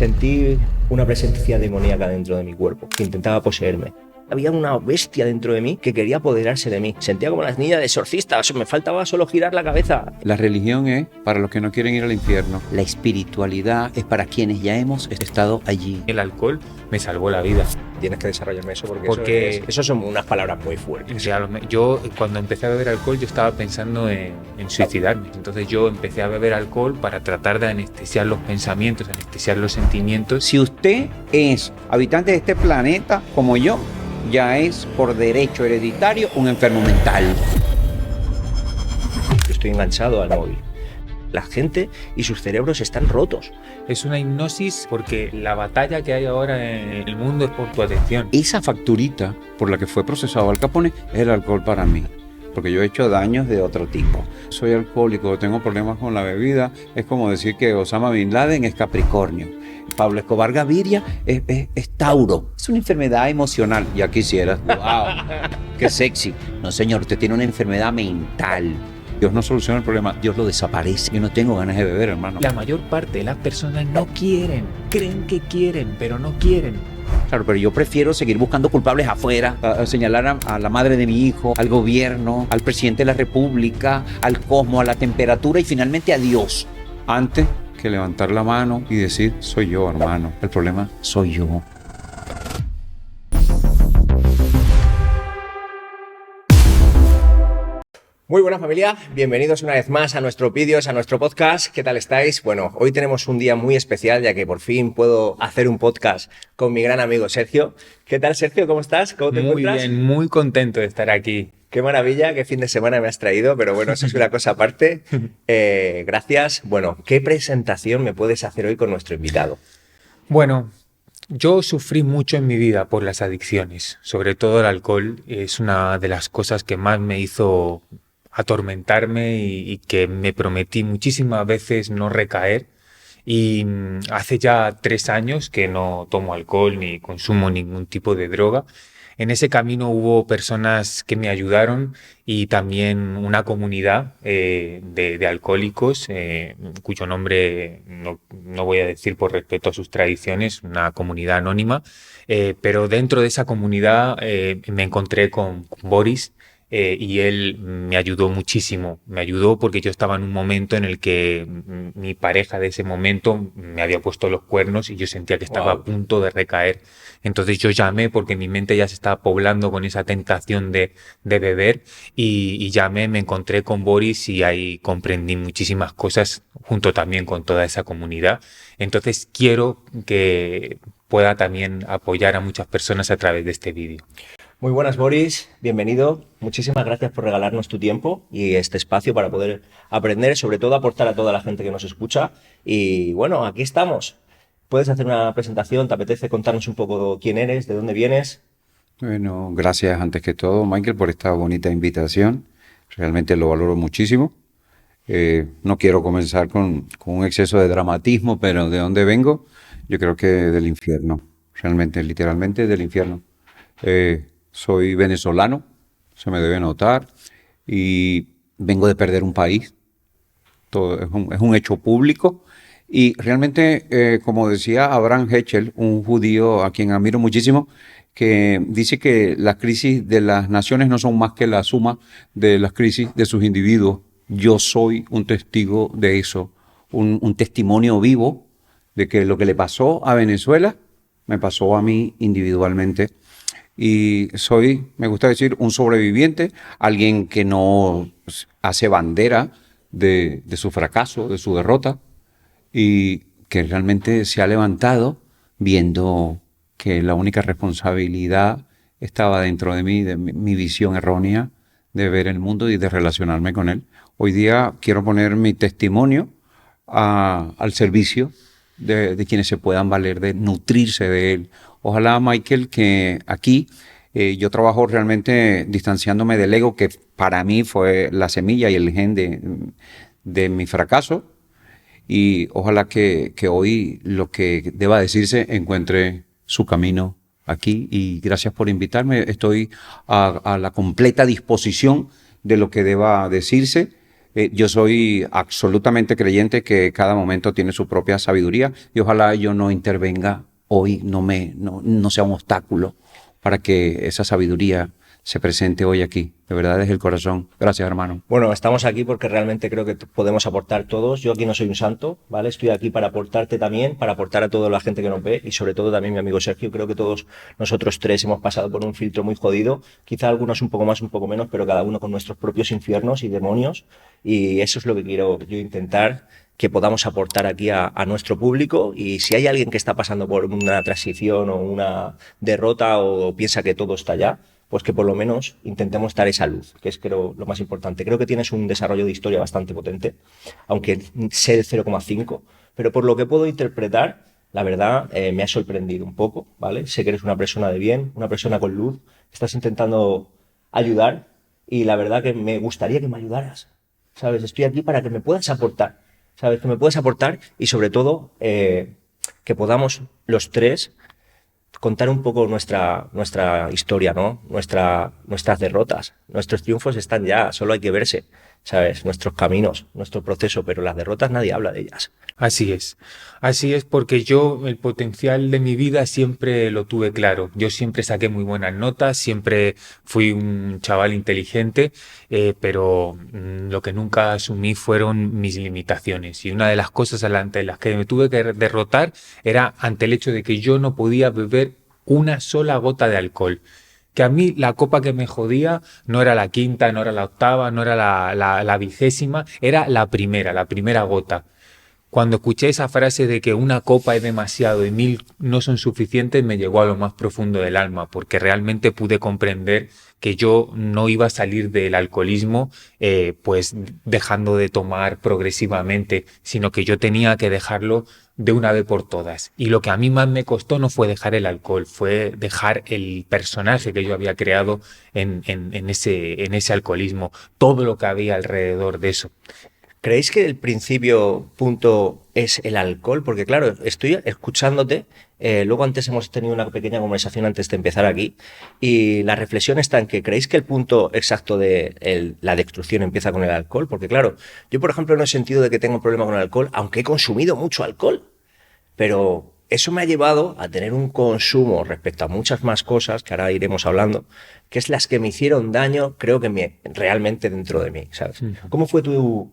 Sentí una presencia demoníaca dentro de mi cuerpo que intentaba poseerme. Había una bestia dentro de mí que quería apoderarse de mí. Sentía como las niñas de exorcista, me faltaba solo girar la cabeza. La religión es para los que no quieren ir al infierno. La espiritualidad es para quienes ya hemos estado allí. El alcohol me salvó la vida. Tienes que desarrollarme eso porque eso son unas palabras muy fuertes. Yo cuando empecé a beber alcohol yo estaba pensando en suicidarme. Entonces yo empecé a beber alcohol para tratar de anestesiar los pensamientos, anestesiar los sentimientos. Si usted es habitante de este planeta como yo, ya es por derecho hereditario un enfermo mental. Yo estoy enganchado al móvil. La gente y sus cerebros están rotos. Es una hipnosis porque la batalla que hay ahora en el mundo es por tu atención. Esa facturita por la que fue procesado Al Capone es el alcohol para mí, porque yo he hecho daños de otro tipo. Soy alcohólico, tengo problemas con la bebida. Es como decir que Osama Bin Laden es Capricornio. Pablo Escobar Gaviria es Tauro. Es una enfermedad emocional. Ya quisieras. ¡Wow! ¡Qué sexy! No, señor, usted tiene una enfermedad mental. Dios no soluciona el problema, Dios lo desaparece. Yo no tengo ganas de beber, hermano. La mayor parte de las personas no quieren. Creen que quieren, pero no quieren. Claro, pero yo prefiero seguir buscando culpables afuera, a señalar a la madre de mi hijo, al gobierno, al presidente de la república, al cosmos, a la temperatura y finalmente a Dios, antes que levantar la mano y decir, soy yo, hermano. El problema soy yo. Muy buena familia, bienvenidos una vez más a nuestros vídeos, a nuestro podcast. ¿Qué tal estáis? Bueno, hoy tenemos un día muy especial ya que por fin puedo hacer un podcast con mi gran amigo Sergio. ¿Qué tal, Sergio? ¿Cómo estás? ¿Cómo te encuentras? Muy bien, muy contento de estar aquí. Qué maravilla, qué fin de semana me has traído, pero bueno, eso es una cosa aparte. Gracias. Bueno, ¿qué presentación me puedes hacer hoy con nuestro invitado? Bueno, yo sufrí mucho en mi vida por las adicciones, sobre todo el alcohol. Es una de las cosas que más me hizo atormentarme y que me prometí muchísimas veces no recaer. Y hace ya 3 años que no tomo alcohol ni consumo ningún tipo de droga. En ese camino hubo personas que me ayudaron y también una comunidad de alcohólicos, cuyo nombre no voy a decir por respeto a sus tradiciones, una comunidad anónima, pero dentro de esa comunidad me encontré con Boris. Y él me ayudó muchísimo, me ayudó porque yo estaba en un momento en el que mi pareja de ese momento me había puesto los cuernos y yo sentía que estaba a punto de recaer. Entonces yo llamé porque mi mente ya se estaba poblando con esa tentación de beber y llamé, me encontré con Boris y ahí comprendí muchísimas cosas junto también con toda esa comunidad. Entonces quiero que pueda también apoyar a muchas personas a través de este vídeo. Muy buenas, Boris, bienvenido. Muchísimas gracias por regalarnos tu tiempo y este espacio para poder aprender, sobre todo aportar a toda la gente que nos escucha. Y bueno, aquí estamos. ¿Puedes hacer una presentación? ¿Te apetece contarnos un poco quién eres, de dónde vienes? Bueno, gracias antes que todo, Michael, por esta bonita invitación. Realmente lo valoro muchísimo. No quiero comenzar con un exceso de dramatismo, pero ¿de dónde vengo? Yo creo que del infierno, realmente, literalmente del infierno. Soy venezolano, se me debe notar, y vengo de perder un país. Todo es un hecho público. Y realmente, como decía Abraham Heschel, un judío a quien admiro muchísimo, que dice que las crisis de las naciones no son más que la suma de las crisis de sus individuos. Yo soy un testigo de eso, un testimonio vivo de que lo que le pasó a Venezuela me pasó a mí individualmente. Y soy, me gusta decir, un sobreviviente, alguien que no hace bandera de su fracaso, de su derrota, y que realmente se ha levantado viendo que la única responsabilidad estaba dentro de mí, de mi visión errónea de ver el mundo y de relacionarme con él. Hoy día quiero poner mi testimonio al servicio de quienes se puedan valer, de nutrirse de él. Ojalá, Michael, que aquí yo trabajo realmente distanciándome del ego, que para mí fue la semilla y el gen de mi fracaso. Y ojalá que hoy lo que deba decirse encuentre su camino aquí. Y gracias por invitarme. Estoy a la completa disposición de lo que deba decirse. Yo soy absolutamente creyente que cada momento tiene su propia sabiduría y ojalá yo no intervenga hoy, no sea un obstáculo para que esa sabiduría se presente hoy aquí. De verdad, desde el corazón. Gracias, hermano. Bueno, estamos aquí porque realmente creo que podemos aportar todos. Yo aquí no soy un santo, ¿vale? Estoy aquí para aportarte también, para aportar a toda la gente que nos ve y sobre todo también mi amigo Sergio. Creo que todos nosotros tres hemos pasado por un filtro muy jodido. Quizá algunos un poco más, un poco menos, pero cada uno con nuestros propios infiernos y demonios. Y eso es lo que quiero yo intentar, que podamos aportar aquí a nuestro público. Y si hay alguien que está pasando por una transición o una derrota o piensa que todo está ya, pues que por lo menos intentemos dar esa luz, que es creo lo más importante. Creo que tienes un desarrollo de historia bastante potente, aunque sé el 0,5, pero por lo que puedo interpretar, la verdad me ha sorprendido un poco, ¿vale? Sé que eres una persona de bien, una persona con luz, estás intentando ayudar y la verdad que me gustaría que me ayudaras, ¿sabes? Estoy aquí para que me puedas aportar, ¿sabes? Que me puedas aportar y sobre todo que podamos los tres contar un poco nuestra historia, ¿no? Nuestras derrotas. Nuestros triunfos están ya, solo hay que verse, ¿sabes? Nuestros caminos, nuestro proceso, pero las derrotas nadie habla de ellas. Así es porque yo el potencial de mi vida siempre lo tuve claro. Yo siempre saqué muy buenas notas, siempre fui un chaval inteligente, pero lo que nunca asumí fueron mis limitaciones. Y una de las cosas ante las que me tuve que derrotar era ante el hecho de que yo no podía beber una sola gota de alcohol. Que a mí la copa que me jodía no era la quinta, no era la octava, no era la 20ª, era la primera gota. Cuando escuché esa frase de que una copa es demasiado y 1000 no son suficientes, me llegó a lo más profundo del alma, porque realmente pude comprender que yo no iba a salir del alcoholismo pues dejando de tomar progresivamente, sino que yo tenía que dejarlo de una vez por todas. Y lo que a mí más me costó no fue dejar el alcohol, fue dejar el personaje que yo había creado en ese alcoholismo, todo lo que había alrededor de eso. ¿Creéis que el principio punto es el alcohol? Porque claro, estoy escuchándote, luego antes hemos tenido una pequeña conversación antes de empezar aquí y la reflexión está en que ¿creéis que el punto exacto de la destrucción empieza con el alcohol? Porque claro, yo por ejemplo no he sentido de que tengo un problema con el alcohol, aunque he consumido mucho alcohol, pero eso me ha llevado a tener un consumo respecto a muchas más cosas, que ahora iremos hablando, que es las que me hicieron daño, creo que realmente dentro de mí, ¿sabes? ¿Cómo fue tu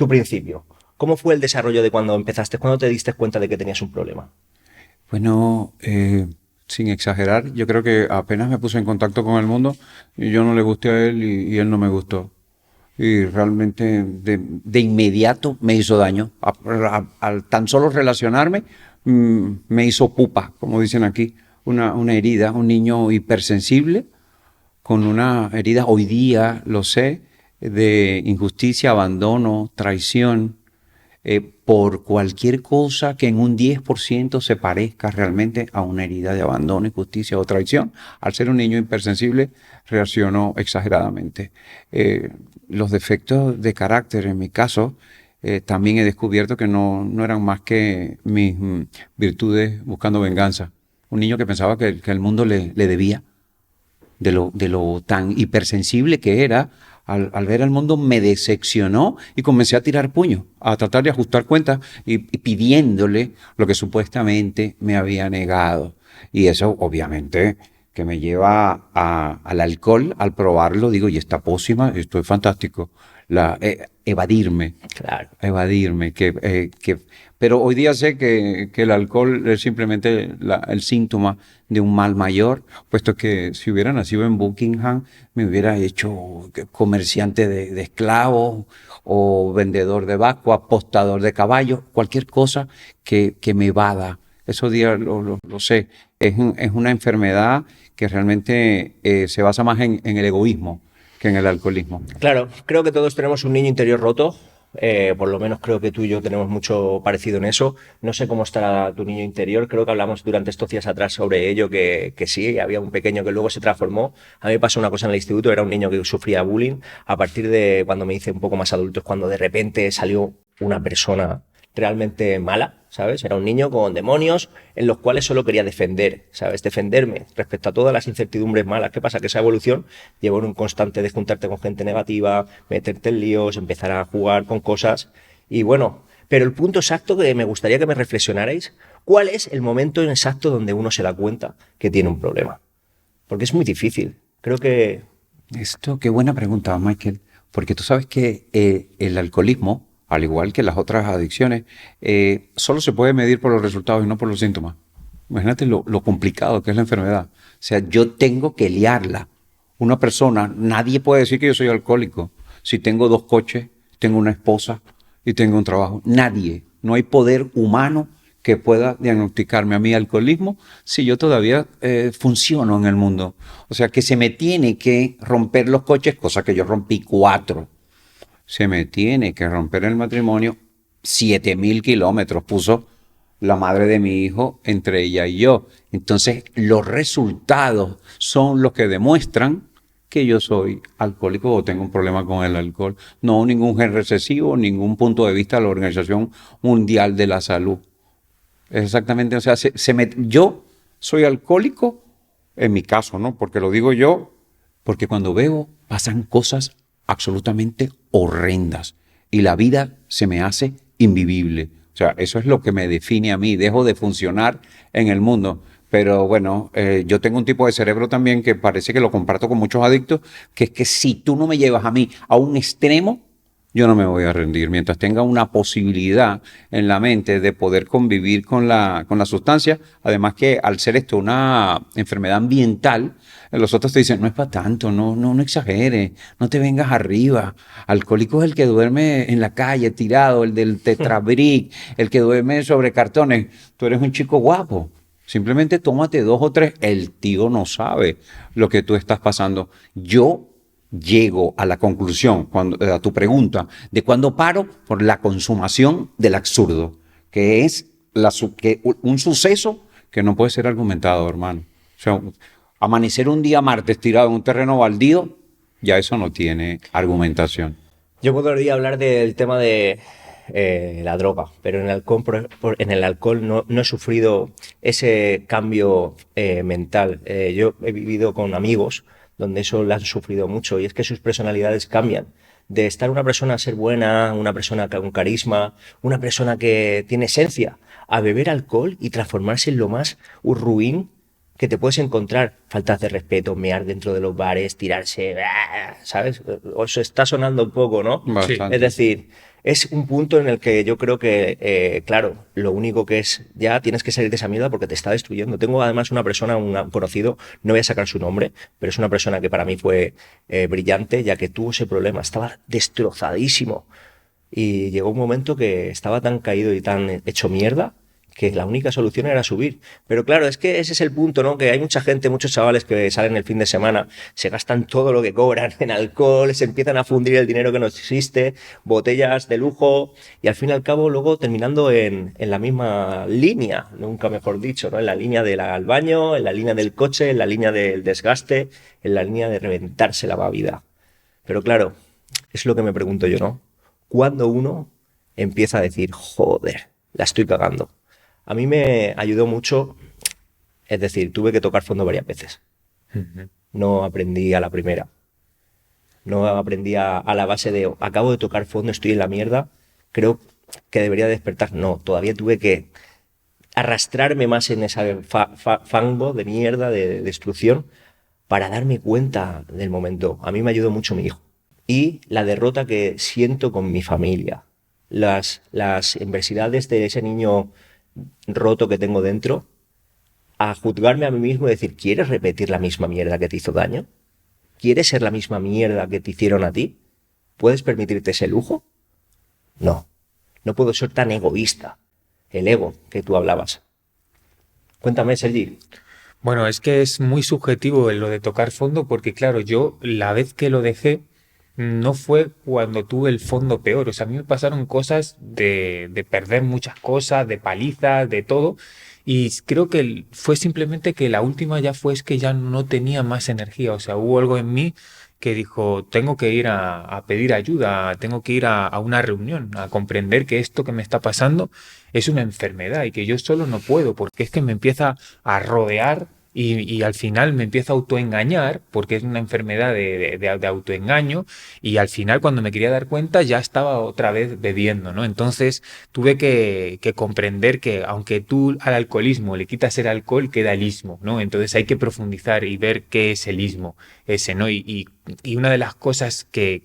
principio? ¿Cómo fue el desarrollo de cuando empezaste? ¿Cuándo te diste cuenta de que tenías un problema? Bueno, sin exagerar, yo creo que apenas me puse en contacto con el mundo, y yo no le gusté a él y él no me gustó. Y realmente de inmediato me hizo daño. Al tan solo relacionarme, me hizo pupa, como dicen aquí, una herida, un niño hipersensible, con una herida, hoy día lo sé, de injusticia, abandono, traición, por cualquier cosa que en un 10% se parezca realmente a una herida de abandono, injusticia o traición. Al ser un niño hipersensible, reaccionó exageradamente. Los defectos de carácter, en mi caso, también he descubierto que no eran más que mis virtudes buscando venganza. Un niño que pensaba que el mundo le debía, de lo tan hipersensible que era. Al ver al mundo me decepcionó y comencé a tirar puños, a tratar de ajustar cuentas y pidiéndole lo que supuestamente me había negado. Y eso obviamente que me lleva al alcohol. Al probarlo digo, y esta pócima, esto es fantástico. Evadirme, Claro. evadirme, pero hoy día sé que el alcohol es simplemente el síntoma de un mal mayor, puesto que si hubiera nacido en Buckingham me hubiera hecho comerciante de esclavos o vendedor de vacua, apostador de caballos, cualquier cosa que me evada. Esos días lo sé, es una enfermedad que realmente se basa más en el egoísmo que en el alcoholismo. Claro, creo que todos tenemos un niño interior roto. Por lo menos creo que tú y yo tenemos mucho parecido en eso. No sé cómo estará tu niño interior. Creo que hablamos durante estos días atrás sobre ello, que sí, había un pequeño que luego se transformó. A mí me pasó una cosa en el instituto, era un niño que sufría bullying. A partir de cuando me hice un poco más adulto es cuando de repente salió una persona realmente mala, ¿sabes? Era un niño con demonios en los cuales solo quería defender, ¿sabes? Defenderme respecto a todas las incertidumbres malas. ¿Qué pasa? Que esa evolución llevó en un constante de juntarte con gente negativa, meterte en líos, empezar a jugar con cosas. Y bueno, pero el punto exacto que me gustaría que me reflexionarais, ¿cuál es el momento exacto donde uno se da cuenta que tiene un problema? Porque es muy difícil. Creo que... Qué buena pregunta, Michael, porque tú sabes que el alcoholismo, al igual que las otras adicciones, solo se puede medir por los resultados y no por los síntomas. Imagínate lo complicado que es la enfermedad. O sea, yo tengo que liarla. Una persona, nadie puede decir que yo soy alcohólico. Si tengo 2 coches, tengo una esposa y tengo un trabajo. Nadie, no hay poder humano que pueda diagnosticarme a mí alcoholismo si yo todavía funciono en el mundo. O sea, que se me tiene que romper los coches, cosa que yo rompí 4. Se me tiene que romper el matrimonio, 7,000 kilómetros puso la madre de mi hijo entre ella y yo. Entonces, los resultados son los que demuestran que yo soy alcohólico o tengo un problema con el alcohol. No ningún gen recesivo, ningún punto de vista de la Organización Mundial de la Salud. Exactamente, o sea, yo soy alcohólico, en mi caso, ¿no? Porque lo digo yo, porque cuando bebo pasan cosas absolutamente horrendas y la vida se me hace invivible. O sea, eso es lo que me define a mí, dejo de funcionar en el mundo. Pero bueno, yo tengo un tipo de cerebro también que parece que lo comparto con muchos adictos, que es que si tú no me llevas a mí a un extremo, yo no me voy a rendir. Mientras tenga una posibilidad en la mente de poder convivir con la sustancia, además que al ser esto una enfermedad ambiental, los otros te dicen, no es para tanto, no exageres, no te vengas arriba. Alcohólico es el que duerme en la calle tirado, el del tetrabric, el que duerme sobre cartones. Tú eres un chico guapo. Simplemente tómate 2 o 3. El tío no sabe lo que tú estás pasando. Yo llego a la conclusión, a tu pregunta, de cuando paro por la consumación del absurdo, que es un suceso que no puede ser argumentado, hermano. O sea, amanecer un día martes tirado en un terreno baldío, ya eso no tiene argumentación. Yo podría hablar del tema de la droga, pero en el alcohol, en el alcohol no he sufrido ese cambio mental. Yo he vivido con amigos donde eso lo han sufrido mucho y es que sus personalidades cambian. De estar una persona a ser buena, una persona con carisma, una persona que tiene esencia, a beber alcohol y transformarse en lo más ruin que te puedes encontrar. Faltas de respeto, mear dentro de los bares, tirarse, ¿sabes? Os está sonando un poco, ¿no? Bastante. Es decir, es un punto en el que yo creo que, claro, lo único que es, ya tienes que salir de esa mierda porque te está destruyendo. Tengo además una persona, un conocido, no voy a sacar su nombre, pero es una persona que para mí fue brillante, ya que tuvo ese problema, estaba destrozadísimo. Y llegó un momento que estaba tan caído y tan hecho mierda que la única solución era subir. Pero claro, es que ese es el punto, ¿no? Que hay mucha gente, muchos chavales que salen el fin de semana, se gastan todo lo que cobran en alcohol, se empiezan a fundir el dinero que no existe, botellas de lujo, y al fin y al cabo luego terminando en la misma línea, nunca mejor dicho, ¿no? En la línea del al baño, en la línea del coche, en la línea del desgaste, en la línea de reventarse la vida. Pero claro, es lo que me pregunto yo, ¿no? ¿Cuándo uno empieza a decir, joder, la estoy cagando? A mí me ayudó mucho, es decir, tuve que tocar fondo varias veces. No aprendí a la primera. No aprendí a la base de, acabo de tocar fondo, estoy en la mierda, creo que debería despertar. No, todavía tuve que arrastrarme más en ese fango de mierda, de destrucción, para darme cuenta del momento. A mí me ayudó mucho mi hijo. Y la derrota que siento con mi familia. Las adversidades de ese niño roto que tengo dentro, a juzgarme a mí mismo y decir, ¿quieres repetir la misma mierda que te hizo daño? ¿Quieres ser la misma mierda que te hicieron a ti? ¿Puedes permitirte ese lujo? No, no puedo ser tan egoísta. El ego que tú hablabas. Cuéntame, Sergi. Bueno, es que es muy subjetivo lo de tocar fondo porque, claro, yo la vez que lo dejé no fue cuando tuve el fondo peor. O sea, a mí me pasaron cosas de perder muchas cosas, de palizas, de todo. Y creo que fue simplemente que la última ya fue es que ya no tenía más energía. O sea, hubo algo en mí que dijo, tengo que ir a pedir ayuda, tengo que ir a una reunión, a comprender que esto que me está pasando es una enfermedad y que yo solo no puedo, porque es que me empieza a rodear y al final me empiezo a autoengañar, porque es una enfermedad de autoengaño, y al final cuando me quería dar cuenta ya estaba otra vez bebiendo, ¿no? Entonces tuve que comprender que aunque tú al alcoholismo le quitas el alcohol, queda el ismo, ¿no? Entonces hay que profundizar y ver qué es el ismo ese, ¿no? Y una de las cosas que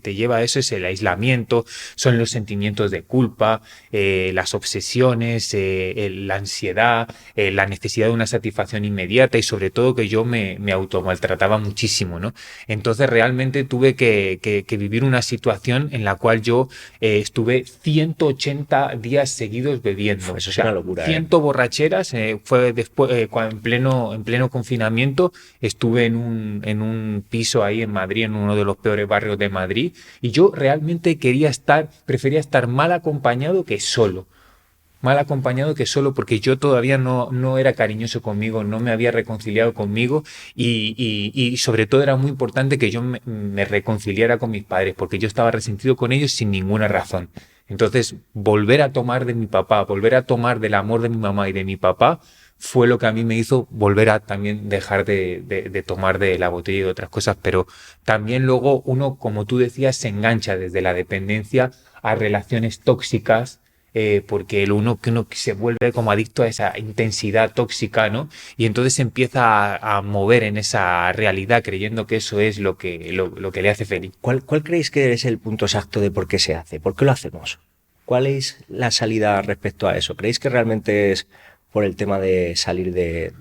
te lleva a eso es el aislamiento, son los sentimientos de culpa, las obsesiones, la ansiedad, la necesidad de una satisfacción inmediata y sobre todo que yo me automaltrataba muchísimo, ¿no? Entonces realmente tuve que vivir una situación en la cual yo estuve 180 días seguidos bebiendo. Eso es una locura, 100 borracheras, fue después, en pleno confinamiento, estuve en un piso ahí en Madrid, en uno de los peores barrios de Madrid, y yo realmente prefería estar mal acompañado que solo. Mal acompañado que solo porque yo todavía no era cariñoso conmigo, no me había reconciliado conmigo y sobre todo era muy importante que yo me reconciliara con mis padres porque yo estaba resentido con ellos sin ninguna razón. Entonces, volver a tomar de mi papá, volver a tomar del amor de mi mamá y de mi papá fue lo que a mí me hizo volver a también dejar de tomar de la botella y de otras cosas, pero también luego uno, como tú decías, se engancha desde la dependencia a relaciones tóxicas, porque uno se vuelve como adicto a esa intensidad tóxica, ¿no? Y entonces se empieza a mover en esa realidad creyendo que eso es lo que le hace feliz. ¿Cuál creéis que es el punto exacto de por qué se hace? ¿Por qué lo hacemos? ¿Cuál es la salida respecto a eso? ¿Creéis que realmente es por el tema de salir de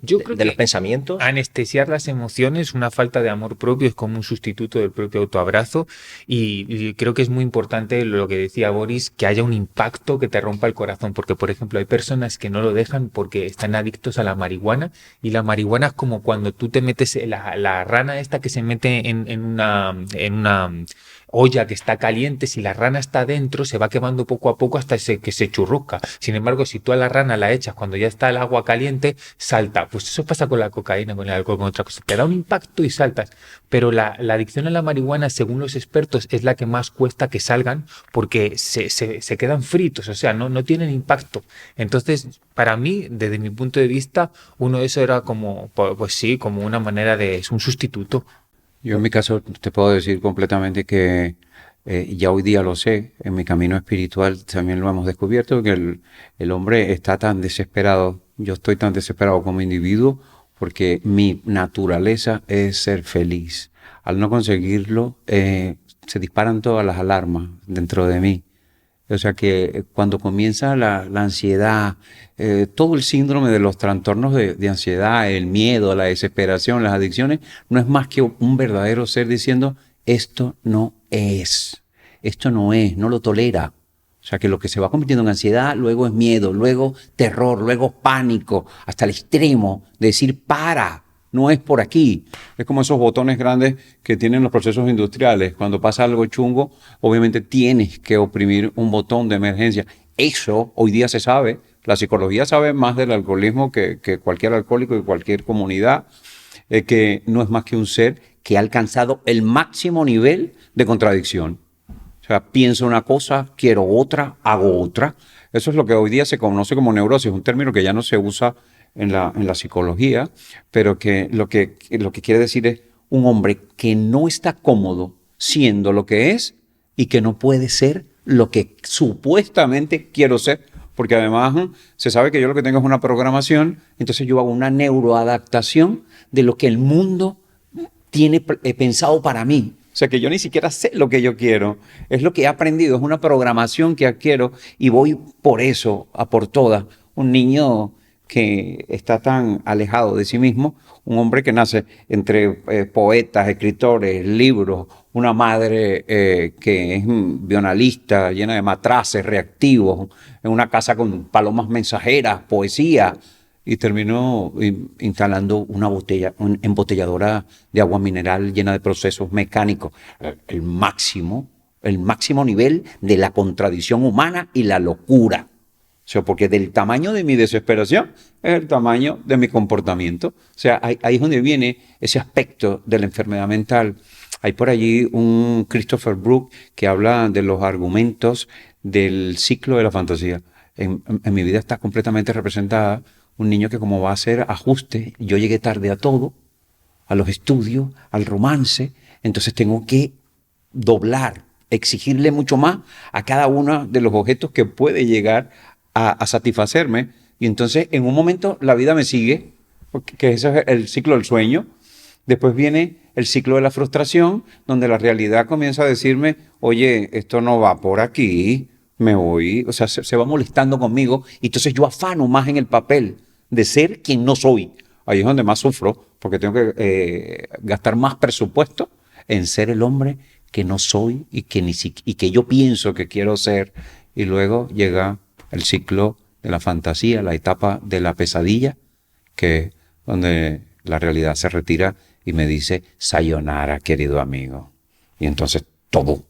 Yo creo los que pensamientos? anestesiar las emociones, una falta de amor propio, es como un sustituto del propio autoabrazo y creo que es muy importante lo que decía Boris, que haya un impacto que te rompa el corazón, porque por ejemplo hay personas que no lo dejan porque están adictos a la marihuana y la marihuana es como cuando tú te metes la rana esta que se mete en una olla que está caliente, si la rana está dentro se va quemando poco a poco hasta que se churrusca. Sin embargo, si tú a la rana la echas cuando ya está el agua caliente, salta. Pues eso pasa con la cocaína, con el alcohol, con otra cosa. Te da un impacto y saltas. Pero la adicción a la marihuana, según los expertos, es la que más cuesta que salgan porque se quedan fritos, o sea, no tienen impacto. Entonces, para mí, desde mi punto de vista, uno de eso era como, pues sí, como una manera es un sustituto. Yo en mi caso te puedo decir completamente que ya hoy día lo sé, en mi camino espiritual también lo hemos descubierto, que el hombre está tan desesperado, yo estoy tan desesperado como individuo porque mi naturaleza es ser feliz. Al no conseguirlo, se disparan todas las alarmas dentro de mí. O sea que cuando comienza la ansiedad, todo el síndrome de los trastornos de ansiedad, el miedo, la desesperación, las adicciones, no es más que un verdadero ser diciendo, esto no es, no lo tolera. O sea que lo que se va convirtiendo en ansiedad, luego es miedo, luego terror, luego pánico, hasta el extremo de decir, para. No es por aquí. Es como esos botones grandes que tienen los procesos industriales. Cuando pasa algo chungo, obviamente tienes que oprimir un botón de emergencia. Eso hoy día se sabe. La psicología sabe más del alcoholismo que cualquier alcohólico y cualquier comunidad, que no es más que un ser que ha alcanzado el máximo nivel de contradicción. O sea, pienso una cosa, quiero otra, hago otra. Eso es lo que hoy día se conoce como neurosis, un término que ya no se usa en la psicología, pero que lo que quiere decir es un hombre que no está cómodo siendo lo que es y que no puede ser lo que supuestamente quiero ser, porque además se sabe que yo lo que tengo es una programación, entonces yo hago una neuroadaptación de lo que el mundo tiene pensado para mí. O sea que yo ni siquiera sé lo que yo quiero, es lo que he aprendido, es una programación que adquiero y voy por eso, a por todas. Un niño que está tan alejado de sí mismo, un hombre que nace entre poetas, escritores, libros, una madre que es bionalista, llena de matraces reactivos, en una casa con palomas mensajeras, poesía, y terminó instalando una embotelladora de agua mineral llena de procesos mecánicos. El máximo nivel de la contradicción humana y la locura. O sea, porque del tamaño de mi desesperación es el tamaño de mi comportamiento. O sea, ahí es donde viene ese aspecto de la enfermedad mental. Hay por allí un Christopher Brook que habla de los argumentos del ciclo de la fantasía. En mi vida está completamente representada un niño que como va a hacer ajuste, yo llegué tarde a todo, a los estudios, al romance, entonces tengo que doblar, exigirle mucho más a cada uno de los objetos que puede llegar a satisfacerme. Y entonces en un momento la vida me sigue, que ese es el ciclo del sueño. Después viene el ciclo de la frustración, donde la realidad comienza a decirme, oye, esto no va por aquí, me voy, o sea, se va molestando conmigo, y entonces yo afano más en el papel de ser quien no soy. Ahí es donde más sufro, porque tengo que gastar más presupuesto en ser el hombre que no soy y que yo pienso que quiero ser. Y luego llega el ciclo de la fantasía, la etapa de la pesadilla, que donde la realidad se retira y me dice, sayonara, querido amigo. Y entonces todo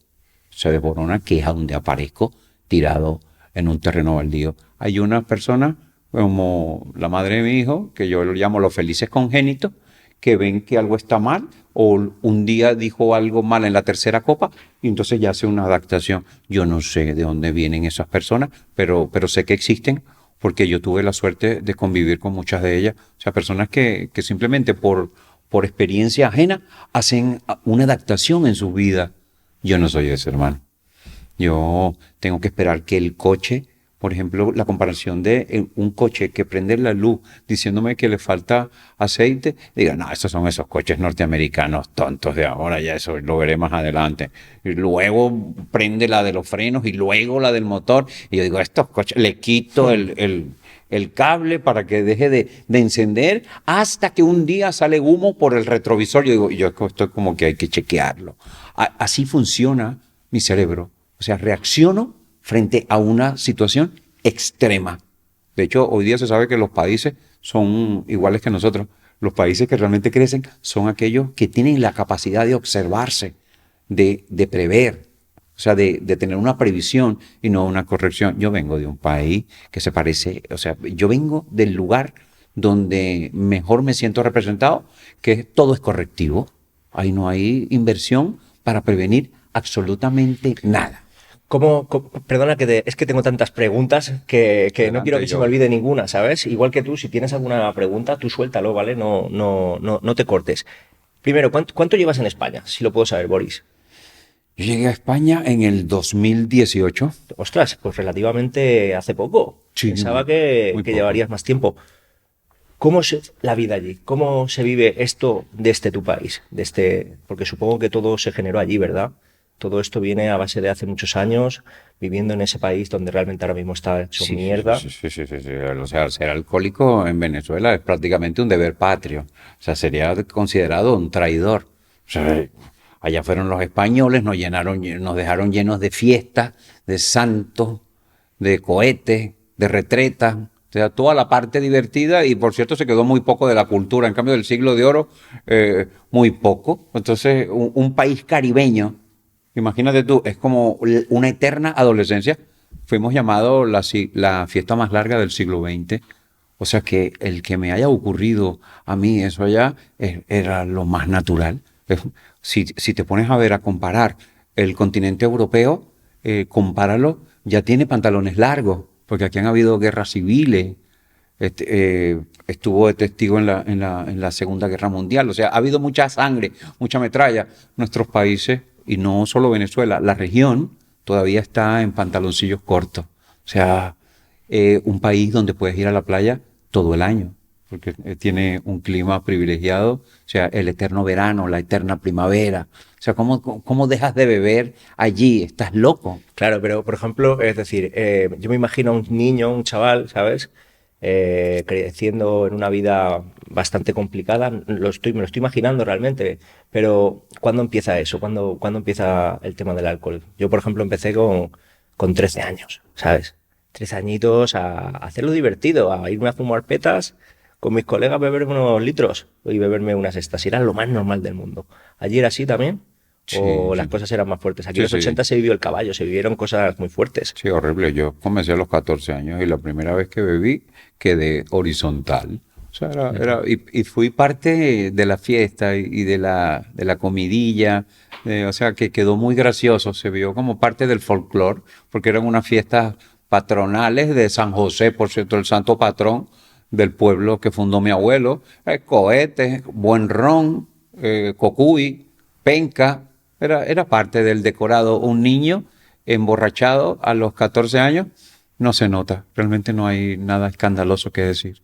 se desborona, que es a donde aparezco tirado en un terreno baldío. Hay una persona como la madre de mi hijo, que yo lo llamo los felices congénitos, que ven que algo está mal o un día dijo algo mal en la tercera copa y entonces ya hace una adaptación. Yo no sé de dónde vienen esas personas, pero sé que existen porque yo tuve la suerte de convivir con muchas de ellas. O sea, personas que simplemente por experiencia ajena hacen una adaptación en su vida. Yo no soy ese, hermano. Yo tengo que esperar que el coche, por ejemplo, la comparación de un coche que prende la luz diciéndome que le falta aceite, diga, no, esos son esos coches norteamericanos tontos de ahora, ya eso lo veré más adelante. Y luego prende la de los frenos y luego la del motor. Y yo digo, estos coches, le quito el cable para que deje de encender hasta que un día sale humo por el retrovisor. Yo digo, esto como que hay que chequearlo. Así funciona mi cerebro. O sea, reacciono frente a una situación extrema. De hecho, hoy día se sabe que los países son iguales que nosotros. Los países que realmente crecen son aquellos que tienen la capacidad de observarse, de prever, o sea, de tener una previsión y no una corrección. Yo vengo de un país que se parece, o sea, yo vengo del lugar donde mejor me siento representado, que todo es correctivo. Ahí no hay inversión para prevenir absolutamente nada. Perdona, es que tengo tantas preguntas que Adelante, no quiero que se me olvide ninguna, ¿sabes? Igual que tú, si tienes alguna pregunta, tú suéltalo, ¿vale? No te cortes. Primero, ¿cuánto llevas en España? Si lo puedo saber, Boris. Yo llegué a España en el 2018. Ostras, pues relativamente hace poco. Sí, Pensaba muy que poco. llevarías más tiempo. ¿Cómo es la vida allí? ¿Cómo se vive esto desde tu país? Porque supongo que todo se generó allí, ¿verdad? Todo esto viene a base de hace muchos años, viviendo en ese país donde realmente ahora mismo está hecho mierda. Sí. O sea, ser alcohólico en Venezuela es prácticamente un deber patrio. O sea, sería considerado un traidor. O sea, allá fueron los españoles, nos dejaron llenos de fiestas, de santos, de cohetes, de retretas. O sea, toda la parte divertida, y por cierto se quedó muy poco de la cultura. En cambio del siglo de oro, muy poco. Entonces, un país caribeño, imagínate tú, es como una eterna adolescencia. Fuimos llamados la fiesta más larga del siglo XX. O sea que el que me haya ocurrido a mí eso allá era lo más natural. Si te pones a ver, a comparar el continente europeo, compáralo, ya tiene pantalones largos, porque aquí han habido guerras civiles. Estuvo de testigo en la Segunda Guerra Mundial. O sea, ha habido mucha sangre, mucha metralla. Nuestros países, y no solo Venezuela, la región todavía está en pantaloncillos cortos. O sea, un país donde puedes ir a la playa todo el año, porque tiene un clima privilegiado, o sea, el eterno verano, la eterna primavera. O sea, ¿cómo dejas de beber allí? ¿Estás loco? Claro, pero por ejemplo, es decir, yo me imagino a un niño, un chaval, ¿sabes? Creciendo en una vida bastante complicada, me lo estoy imaginando realmente, pero ¿cuándo empieza eso? ¿Cuándo empieza el tema del alcohol? Yo, por ejemplo, empecé con 13 años, ¿sabes? 13 añitos a hacerlo divertido, a irme a fumar petas con mis colegas, beberme unos litros y beberme unas estas. Era lo más normal del mundo. ¿Allí era así también? Sí, o las sí. cosas eran más fuertes. Aquí Sí, en los sí. 80 se vivió el caballo, se vivieron cosas muy fuertes. Sí, horrible. Yo comencé a los 14 años y la primera vez que bebí quedé horizontal. O sea, y fui parte de la fiesta y de la comidilla. O sea, que quedó muy gracioso. Se vio como parte del folclore, porque eran unas fiestas patronales de San José, por cierto, el santo patrón del pueblo que fundó mi abuelo. Cohetes, buen ron, cocuy, penca. Era parte del decorado. Un niño emborrachado a los 14 años, no se nota. Realmente no hay nada escandaloso que decir.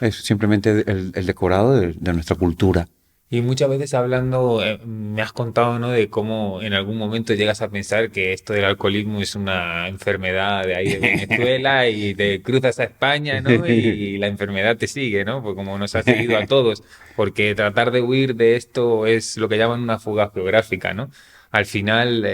Es simplemente el decorado de nuestra cultura. Y muchas veces hablando, me has contado, ¿no? De cómo en algún momento llegas a pensar que esto del alcoholismo es una enfermedad de ahí de Venezuela y te cruzas a España, ¿no? Y la enfermedad te sigue, ¿no? Pues como nos ha seguido a todos, porque tratar de huir de esto es lo que llaman una fuga geográfica, ¿no? Al final,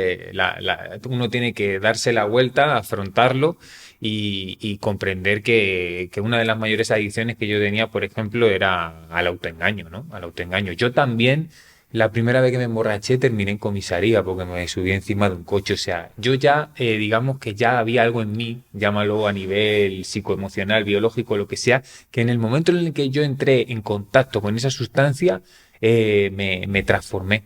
uno tiene que darse la vuelta, afrontarlo y comprender que una de las mayores adicciones que yo tenía, por ejemplo, era al autoengaño, ¿no? Al autoengaño. Yo también, la primera vez que me emborraché, terminé en comisaría porque me subí encima de un coche. O sea, yo ya, digamos que ya había algo en mí, llámalo a nivel psicoemocional, biológico, lo que sea, que en el momento en el que yo entré en contacto con esa sustancia, me transformé.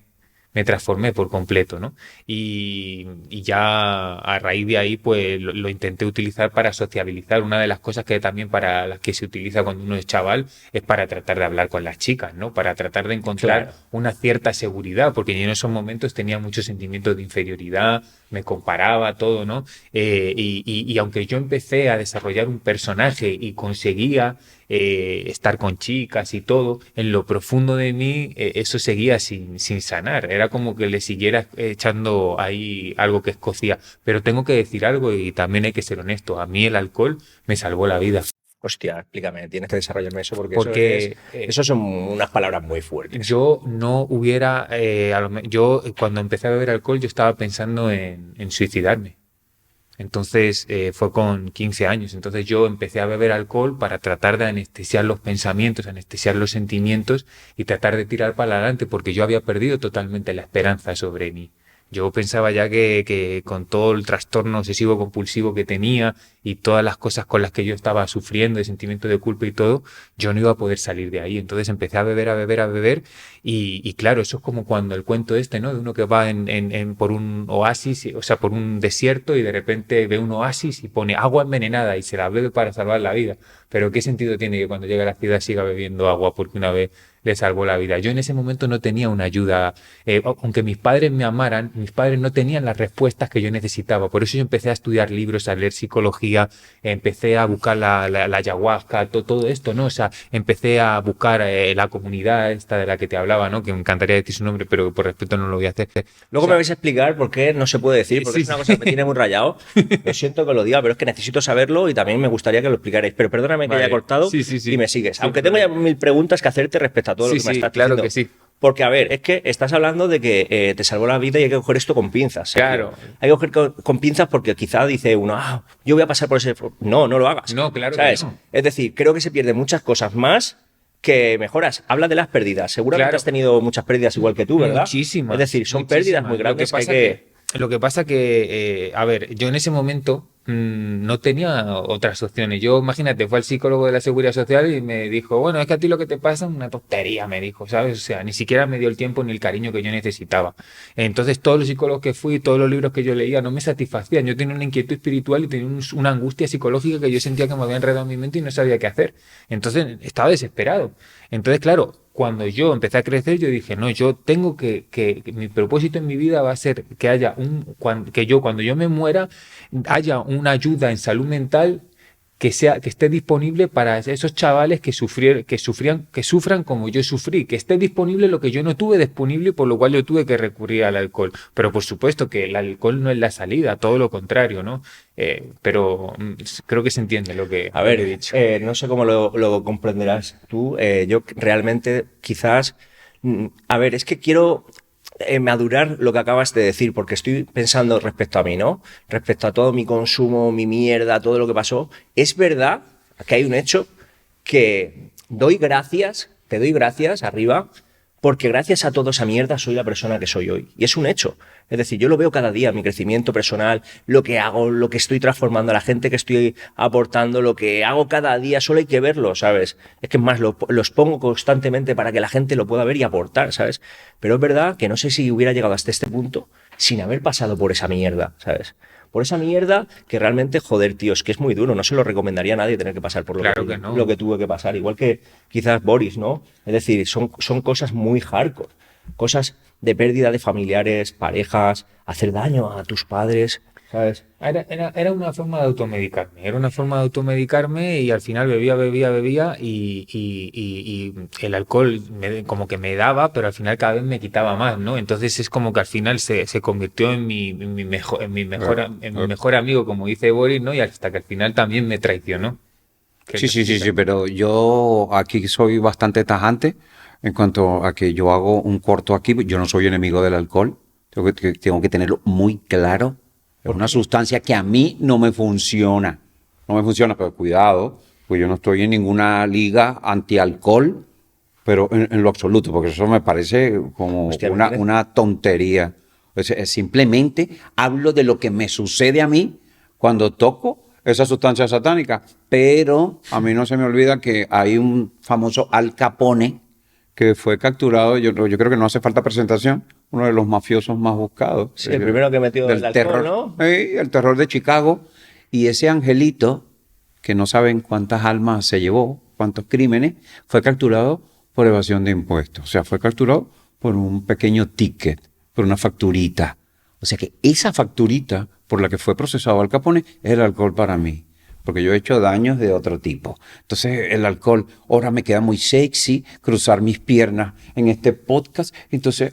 Me transformé por completo, ¿no? Y ya a raíz de ahí, pues lo intenté utilizar para sociabilizar. Una de las cosas que también para las que se utiliza cuando uno es chaval es para tratar de hablar con las chicas, ¿no? Para tratar de encontrar Claro. una cierta seguridad, porque yo en esos momentos tenía muchos sentimientos de inferioridad, me comparaba todo, ¿no? Y aunque yo empecé a desarrollar un personaje y conseguía estar con chicas y todo, en lo profundo de mí eso seguía sin sanar. Era como que le siguiera echando ahí algo que escocía. Pero tengo que decir algo y también hay que ser honesto. A mí el alcohol me salvó la vida. Hostia, explícame, tienes que desarrollarme eso porque Porque eso son unas palabras muy fuertes. yo no hubiera, yo cuando empecé a beber alcohol yo estaba pensando en suicidarme. Entonces fue con 15 años. Entonces yo empecé a beber alcohol para tratar de anestesiar los pensamientos, anestesiar los sentimientos y tratar de tirar para adelante porque yo había perdido totalmente la esperanza sobre mí. Yo pensaba ya que con todo el trastorno obsesivo compulsivo que tenía y todas las cosas con las que yo estaba sufriendo, de sentimiento de culpa y todo, yo no iba a poder salir de ahí. Entonces empecé a beber, a beber, a beber y claro, eso es como cuando el cuento este, ¿no? De uno que va por un oasis, o sea, por un desierto y de repente ve un oasis y pone agua envenenada y se la bebe para salvar la vida. Pero ¿qué sentido tiene que cuando llegue a la ciudad siga bebiendo agua porque una vez le salvó la vida? Yo en ese momento no tenía una ayuda, aunque mis padres me amaran, mis padres no tenían las respuestas que yo necesitaba. Por eso yo empecé a estudiar libros, a leer psicología, empecé a buscar la ayahuasca, todo esto, ¿no? O sea, empecé a buscar la comunidad esta de la que te hablaba, ¿no? Que me encantaría decir su nombre, pero por respeto no lo voy a hacer. Luego O sea, me vais a explicar por qué no se puede decir, porque sí, es una sí. cosa que me tiene muy rayado. Lo siento que lo diga, pero es que necesito saberlo y también me gustaría que lo explicarais. Pero perdóname que haya Vale. cortado Sí, sí, y sí. me sigues. Sin Aunque tengo ya problema. 1000 preguntas que hacerte respecto a todo lo Sí, que me sí, estás claro diciendo. que sí. Porque, a ver, es que estás hablando de que te salvó la vida y hay que coger esto con pinzas, Sergio. Claro. Hay que coger con pinzas porque quizá dice uno, yo voy a pasar por ese... No, no lo hagas. No, claro que ¿Sabes? no. Es decir, creo que se pierden muchas cosas más que mejoras. Habla de las pérdidas. Seguramente Claro. has tenido muchas pérdidas igual que tú, ¿verdad? Muchísimas. Es decir, son pérdidas muy grandes que hay que... Lo que pasa que, a ver, yo en ese momento no tenía otras opciones. Yo, imagínate, fue al psicólogo de la Seguridad Social y me dijo, bueno, es que a ti lo que te pasa es una tontería, me dijo, ¿sabes? O sea, ni siquiera me dio el tiempo ni el cariño que yo necesitaba. Entonces, todos los psicólogos que fui, todos los libros que yo leía no me satisfacían. Yo tenía una inquietud espiritual y tenía una angustia psicológica que yo sentía que me había enredado en mi mente y no sabía qué hacer. Entonces, estaba desesperado. Entonces, claro, cuando yo empecé a crecer, yo dije, no, yo tengo que mi propósito en mi vida va a ser que haya cuando yo me muera, haya una ayuda en salud mental que esté disponible para esos chavales que sufran como yo sufrí, que esté disponible lo que yo no tuve disponible, por lo cual yo tuve que recurrir al alcohol. Pero por supuesto que el alcohol no es la salida, todo lo contrario, ¿no? Pero creo que se entiende lo que A ver, he dicho. no sé cómo lo comprenderás tú. Yo realmente quizás... A ver, es que quiero madurar lo que acabas de decir, porque estoy pensando respecto a mí, ¿no? Respecto a todo mi consumo, mi mierda, todo lo que pasó. Es verdad que hay un hecho que te doy gracias arriba, porque gracias a toda esa mierda soy la persona que soy hoy. Y es un hecho. Es decir, yo lo veo cada día, mi crecimiento personal, lo que hago, lo que estoy transformando, a la gente que estoy aportando, lo que hago cada día, solo hay que verlo, ¿sabes? Es que es más, los pongo constantemente para que la gente lo pueda ver y aportar, ¿sabes? Pero es verdad que no sé si hubiera llegado hasta este punto sin haber pasado por esa mierda, ¿sabes? Por esa mierda que realmente, joder, tío, es que es muy duro. No se lo recomendaría a nadie tener que pasar por Claro que no. lo que tuve que pasar. Igual que quizás Boris, ¿no? Es decir, son cosas muy hardcore. Cosas de pérdida de familiares, parejas, hacer daño a tus padres, ¿sabes? Era una forma de automedicarme. Era una forma de automedicarme y al final bebía y el alcohol como que me daba, pero al final cada vez me quitaba más, ¿no? Entonces es como que al final se convirtió en mi mejor amigo, como dice Boris, ¿no? Y hasta que al final también me traicionó. Sí, pero yo aquí soy bastante tajante en cuanto a que yo hago un corto aquí. Yo no soy enemigo del alcohol, tengo que tenerlo muy claro. Es una sustancia que a mí no me funciona. No me funciona, pero cuidado, pues yo no estoy en ninguna liga antialcohol, pero en lo absoluto, porque eso me parece como Hostia, una tontería. Simplemente hablo de lo que me sucede a mí cuando toco esa sustancia satánica, pero a mí no se me olvida que hay un famoso Al Capone que fue capturado, yo creo que no hace falta presentación, uno de los mafiosos más buscados. Sí, el primero que metió el alcohol, terror, ¿no? El terror de Chicago, y ese angelito, que no saben cuántas almas se llevó, cuántos crímenes, fue capturado por evasión de impuestos. O sea, fue capturado por un pequeño ticket, por una facturita. O sea que esa facturita por la que fue procesado Al Capone es el alcohol para mí, porque yo he hecho daños de otro tipo. Entonces el alcohol, ahora me queda muy sexy cruzar mis piernas en este podcast. Entonces,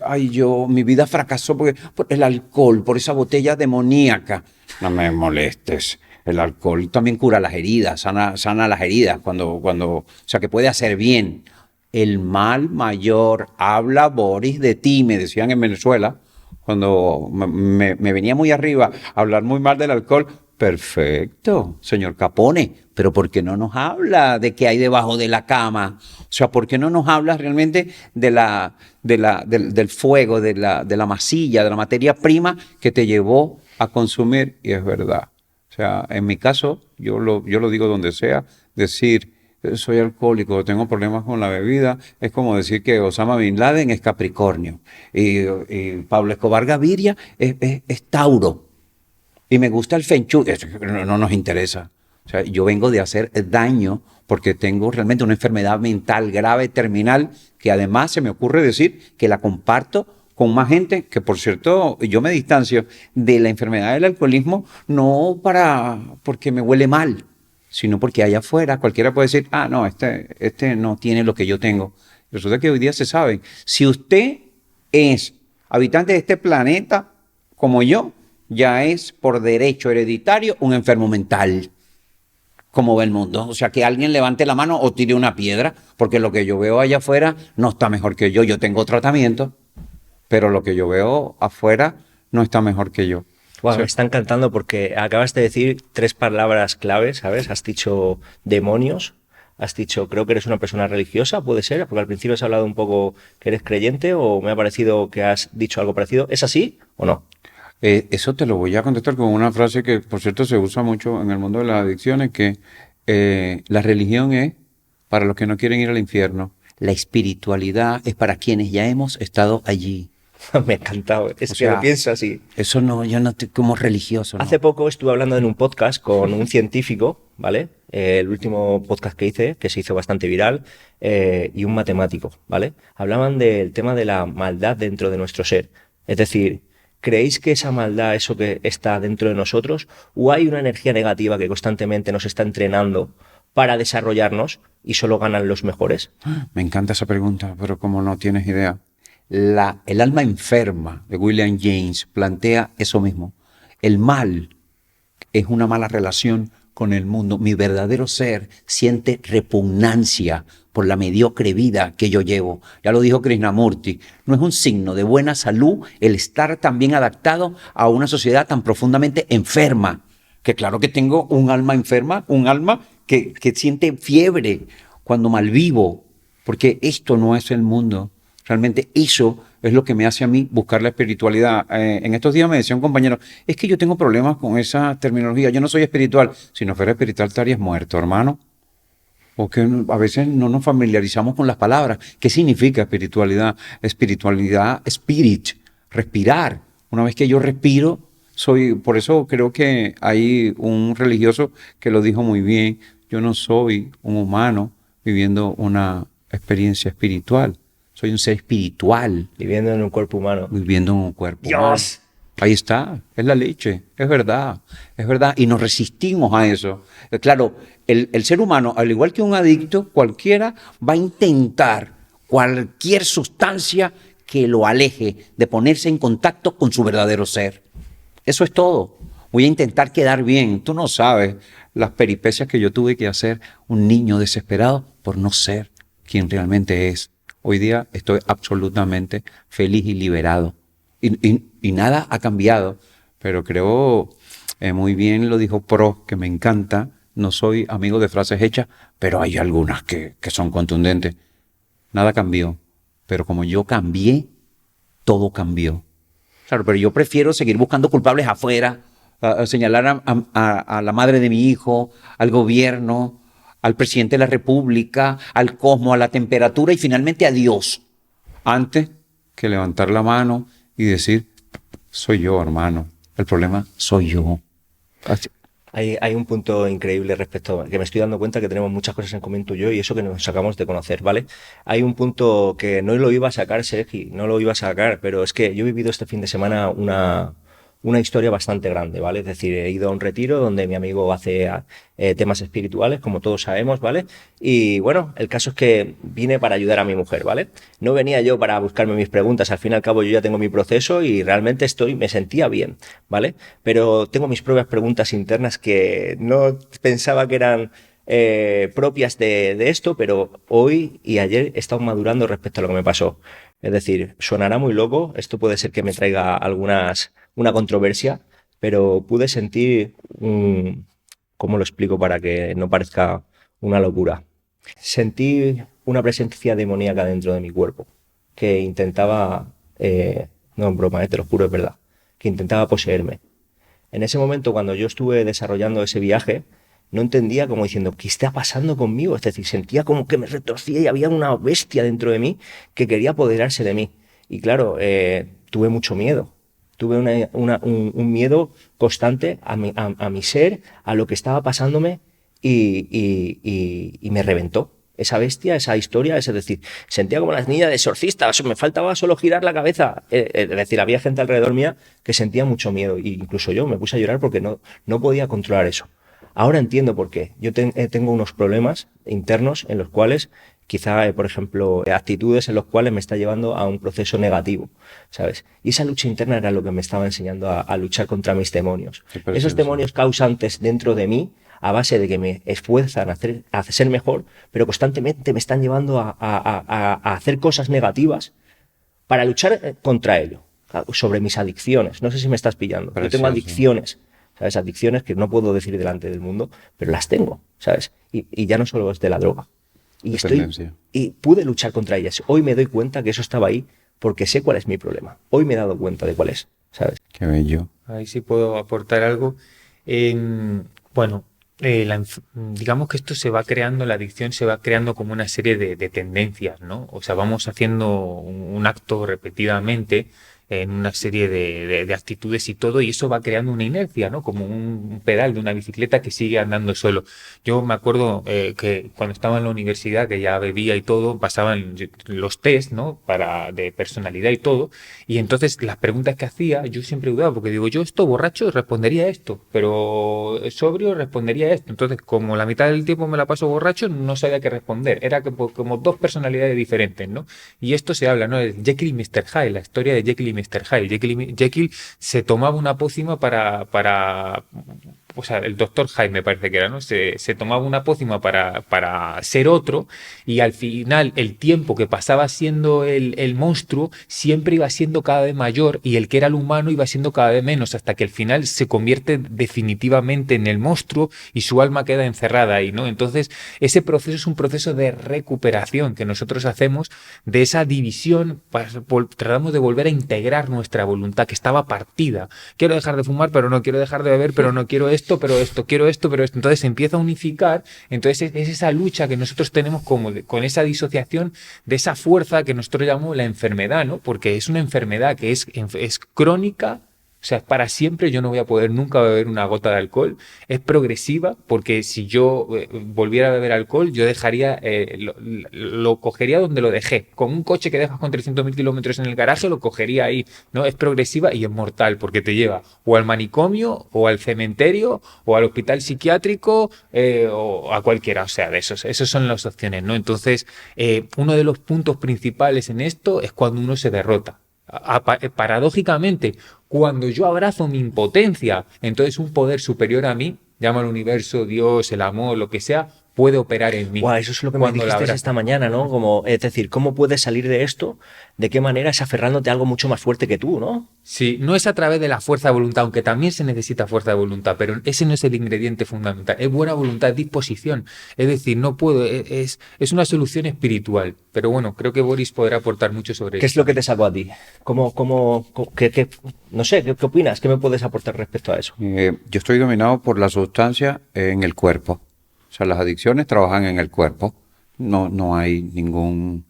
mi vida fracasó por el alcohol, por esa botella demoníaca. No me molestes. El alcohol también cura las heridas, sana las heridas, o sea, que puede hacer bien. El mal mayor, habla Boris de ti, me decían en Venezuela, cuando me venía muy arriba a hablar muy mal del alcohol. Perfecto, señor Capone, pero ¿por qué no nos habla de qué hay debajo de la cama? O sea, ¿por qué no nos habla realmente del fuego, de la masilla, de la materia prima que te llevó a consumir? Y es verdad. O sea, en mi caso, yo lo digo donde sea, decir soy alcohólico, tengo problemas con la bebida, es como decir que Osama Bin Laden es Capricornio y Pablo Escobar Gaviria es Tauro. Y me gusta el Feng Shui, no nos interesa. O sea, yo vengo de hacer daño porque tengo realmente una enfermedad mental grave, terminal, que además se me ocurre decir que la comparto con más gente, que por cierto, yo me distancio de la enfermedad del alcoholismo no porque me huele mal, sino porque allá afuera cualquiera puede decir, no, este no tiene lo que yo tengo. Resulta que hoy día se sabe, si usted es habitante de este planeta como yo, ya es por derecho hereditario un enfermo mental. ¿Cómo ve el mundo? O sea, que alguien levante la mano o tire una piedra, porque lo que yo veo allá afuera no está mejor que yo. Yo tengo tratamiento, pero lo que yo veo afuera no está mejor que yo. Wow, me está encantando porque acabas de decir 3 palabras claves, ¿sabes? Has dicho demonios, has dicho creo que eres una persona religiosa, puede ser, porque al principio has hablado un poco que eres creyente o me ha parecido que has dicho algo parecido. ¿Es así o no? Eso te lo voy a contestar con una frase que, por cierto, se usa mucho en el mundo de las adicciones, que la religión es para los que no quieren ir al infierno. La espiritualidad es para quienes ya hemos estado allí. Me ha encantado, es que lo pienso así. Eso no, yo no estoy como religioso, ¿no? Hace poco estuve hablando en un podcast con un científico, ¿vale? El último podcast que hice, que se hizo bastante viral, y un matemático, ¿vale? Hablaban del tema de la maldad dentro de nuestro ser. Es decir, ¿creéis que esa maldad, eso que está dentro de nosotros, o hay una energía negativa que constantemente nos está entrenando para desarrollarnos y solo ganan los mejores? Me encanta esa pregunta, pero como no tienes idea. El alma enferma de William James plantea eso mismo. El mal es una mala relación con el mundo. Mi verdadero ser siente repugnancia por la mediocre vida que yo llevo. Ya lo dijo Krishnamurti. No es un signo de buena salud el estar tan bien adaptado a una sociedad tan profundamente enferma. Que claro que tengo un alma enferma, un alma que siente fiebre cuando malvivo, porque esto no es el mundo Realmente eso es lo que me hace a mí buscar la espiritualidad. En estos días me decía un compañero, es que yo tengo problemas con esa terminología, yo no soy espiritual. Si no fuera espiritual estarías muerto, hermano. Porque a veces no nos familiarizamos con las palabras. ¿Qué significa espiritualidad? Espiritualidad, spirit, respirar. Una vez que yo respiro, por eso creo que hay un religioso que lo dijo muy bien, yo no soy un humano viviendo una experiencia espiritual, soy un ser espiritual. Viviendo en un cuerpo humano. Viviendo en un cuerpo ¡Dios! humano. Ahí está, es la leche, es verdad, y nos resistimos a eso. Claro, el ser humano, al igual que un adicto, cualquiera va a intentar cualquier sustancia que lo aleje de ponerse en contacto con su verdadero ser. Eso es todo. Voy a intentar quedar bien. Tú no sabes las peripecias que yo tuve que hacer, un niño desesperado por no ser quien realmente es. Hoy día estoy absolutamente feliz y liberado. Y nada ha cambiado, pero creo muy bien lo dijo Pro, que me encanta. No soy amigo de frases hechas, pero hay algunas que son contundentes. Nada cambió, pero como yo cambié, todo cambió. Claro, pero yo prefiero seguir buscando culpables afuera, señalar a la madre de mi hijo, al gobierno, al presidente de la República, al cosmos, a la temperatura y finalmente a Dios, antes que levantar la mano y decir, soy yo, hermano, el problema soy yo. Así. Hay un punto increíble respecto a que me estoy dando cuenta que tenemos muchas cosas en común tú y yo y eso que nos acabamos de conocer, ¿vale? Hay un punto que no lo iba a sacar, Sergi, no lo iba a sacar, pero es que yo he vivido este fin de semana una historia bastante grande, ¿vale? Es decir, he ido a un retiro donde mi amigo hace temas espirituales, como todos sabemos, ¿vale? Y bueno, el caso es que vine para ayudar a mi mujer, ¿vale? No venía yo para buscarme mis preguntas, al fin y al cabo yo ya tengo mi proceso y realmente me sentía bien, ¿vale? Pero tengo mis propias preguntas internas que no pensaba que eran propias de esto, pero hoy y ayer he estado madurando respecto a lo que me pasó. Es decir, sonará muy loco, esto puede ser que me traiga una controversia, pero pude sentir ¿cómo lo explico para que no parezca una locura? Sentí una presencia demoníaca dentro de mi cuerpo que intentaba, no en broma, te lo juro, es verdad, que intentaba poseerme. En ese momento, cuando yo estuve desarrollando ese viaje, no entendía como diciendo, ¿qué está pasando conmigo? Es decir, sentía como que me retorcía y había una bestia dentro de mí que quería apoderarse de mí. Y claro, tuve mucho miedo. Tuve un miedo constante a mi ser, a lo que estaba pasándome y me reventó. Esa bestia, esa historia, es decir, sentía como las niñas de exorcista, me faltaba solo girar la cabeza. Es decir, había gente alrededor mía que sentía mucho miedo, e incluso yo me puse a llorar porque no podía controlar eso. Ahora entiendo por qué. Yo tengo unos problemas internos en los cuales quizá, por ejemplo, actitudes en los cuales me está llevando a un proceso negativo, ¿sabes? Y esa lucha interna era lo que me estaba enseñando a luchar contra mis demonios. Esos demonios causantes dentro de mí, a base de que me esfuerzan a ser mejor, pero constantemente me están llevando a hacer cosas negativas para luchar contra ello, sobre mis adicciones. No sé si me estás pillando. Yo tengo adicciones, ¿sabes? Adicciones que no puedo decir delante del mundo, pero las tengo, ¿sabes? Y ya no solo es de la droga. Y pude luchar contra ellas. Hoy me doy cuenta que eso estaba ahí porque sé cuál es mi problema. Hoy me he dado cuenta de cuál es, ¿sabes? Qué bello. Ahí sí puedo aportar algo. Bueno, digamos que esto se va creando, la adicción se va creando como una serie de tendencias, ¿no? O sea, vamos haciendo un acto repetidamente en una serie de actitudes y todo, y eso va creando una inercia, ¿no? Como un pedal de una bicicleta que sigue andando solo. Yo me acuerdo que cuando estaba en la universidad, que ya bebía y todo, pasaban los test, ¿no? De personalidad y todo, y entonces las preguntas que hacía, yo siempre dudaba, porque digo, yo esto borracho respondería esto, pero sobrio respondería esto. Entonces, como la mitad del tiempo me la paso borracho, no sabía qué responder. Era como dos personalidades diferentes, ¿no? Y esto se habla, ¿no? De Jekyll y Mr. Hyde, la historia de Jekyll y Mr. Hyde. Jekyll se tomaba una pócima para o sea, el doctor Jaime parece que era, ¿no? Se tomaba una pócima para ser otro y al final el tiempo que pasaba siendo el monstruo siempre iba siendo cada vez mayor y el que era el humano iba siendo cada vez menos hasta que al final se convierte definitivamente en el monstruo y su alma queda encerrada ahí, ¿no? Entonces, ese proceso es un proceso de recuperación que nosotros hacemos de esa división, tratamos de volver a integrar nuestra voluntad que estaba partida. Quiero dejar de fumar, pero no quiero dejar de beber, pero no quiero esto, pero esto, quiero esto, pero esto. Entonces se empieza a unificar, entonces es esa lucha que nosotros tenemos con esa disociación de esa fuerza que nosotros llamamos la enfermedad, ¿no? Porque es una enfermedad que es crónica. O sea, es para siempre, yo no voy a poder nunca beber una gota de alcohol. Es progresiva, porque si yo volviera a beber alcohol, yo dejaría, lo cogería donde lo dejé. Con un coche que dejas con 300.000 kilómetros en el garaje, lo cogería ahí, ¿no? Es progresiva y es mortal, porque te lleva o al manicomio, o al cementerio, o al hospital psiquiátrico, o a cualquiera. O sea, de esos son las opciones, ¿no? Entonces, uno de los puntos principales en esto es cuando uno se derrota. Paradójicamente, cuando yo abrazo mi impotencia, entonces un poder superior a mí, llama al universo, Dios, el amor, lo que sea, puede operar en mí. Wow, eso es lo que me dijiste esta mañana, ¿no? Como, es decir, ¿cómo puedes salir de esto? ¿De qué manera? Es aferrándote a algo mucho más fuerte que tú, ¿no? Sí, no es a través de la fuerza de voluntad, aunque también se necesita fuerza de voluntad, pero ese no es el ingrediente fundamental. Es buena voluntad, es disposición. Es decir, no puedo, es una solución espiritual. Pero bueno, creo que Boris podrá aportar mucho sobre eso. ¿Qué es lo que te sacó a ti? No sé, ¿qué opinas? ¿Qué me puedes aportar respecto a eso? Yo estoy dominado por la sustancia en el cuerpo. O sea, las adicciones trabajan en el cuerpo. No hay ningún...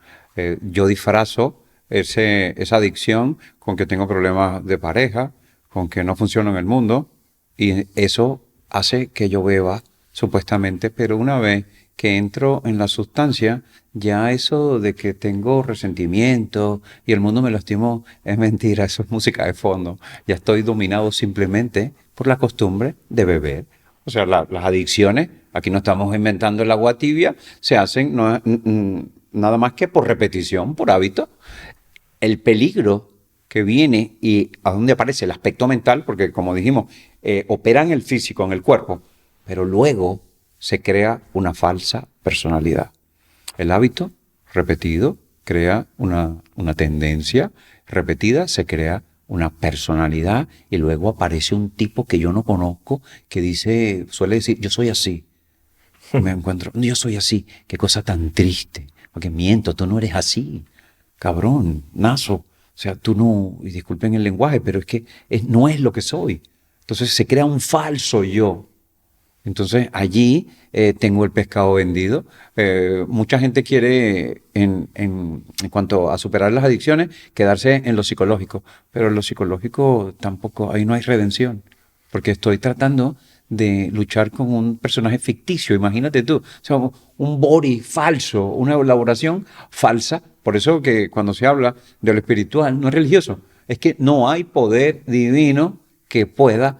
yo disfrazo esa adicción con que tengo problemas de pareja, con que no funciono en el mundo, y eso hace que yo beba, supuestamente, pero una vez que entro en la sustancia, ya eso de que tengo resentimiento y el mundo me lastimó, es mentira, eso es música de fondo. Ya estoy dominado simplemente por la costumbre de beber. O sea, las adicciones, aquí no estamos inventando el agua tibia, se hacen nada más que por repetición, por hábito. El peligro que viene y a dónde aparece el aspecto mental, porque como dijimos, opera en el físico, en el cuerpo, pero luego se crea una falsa personalidad. El hábito repetido crea una tendencia repetida, se crea una personalidad y luego aparece un tipo que yo no conozco que suele decir, yo soy así. Me encuentro, yo soy así, qué cosa tan triste, porque miento, tú no eres así, cabrón, nazo. O sea, tú no, y disculpen el lenguaje, pero es que no es lo que soy. Entonces se crea un falso yo. Entonces allí tengo el pescado vendido. Mucha gente quiere, en cuanto a superar las adicciones, quedarse en lo psicológico. Pero en lo psicológico tampoco, ahí no hay redención. Porque estoy tratando de luchar con un personaje ficticio, imagínate tú. O sea, un body falso, una elaboración falsa. Por eso que cuando se habla de lo espiritual, no es religioso. Es que no hay poder divino que pueda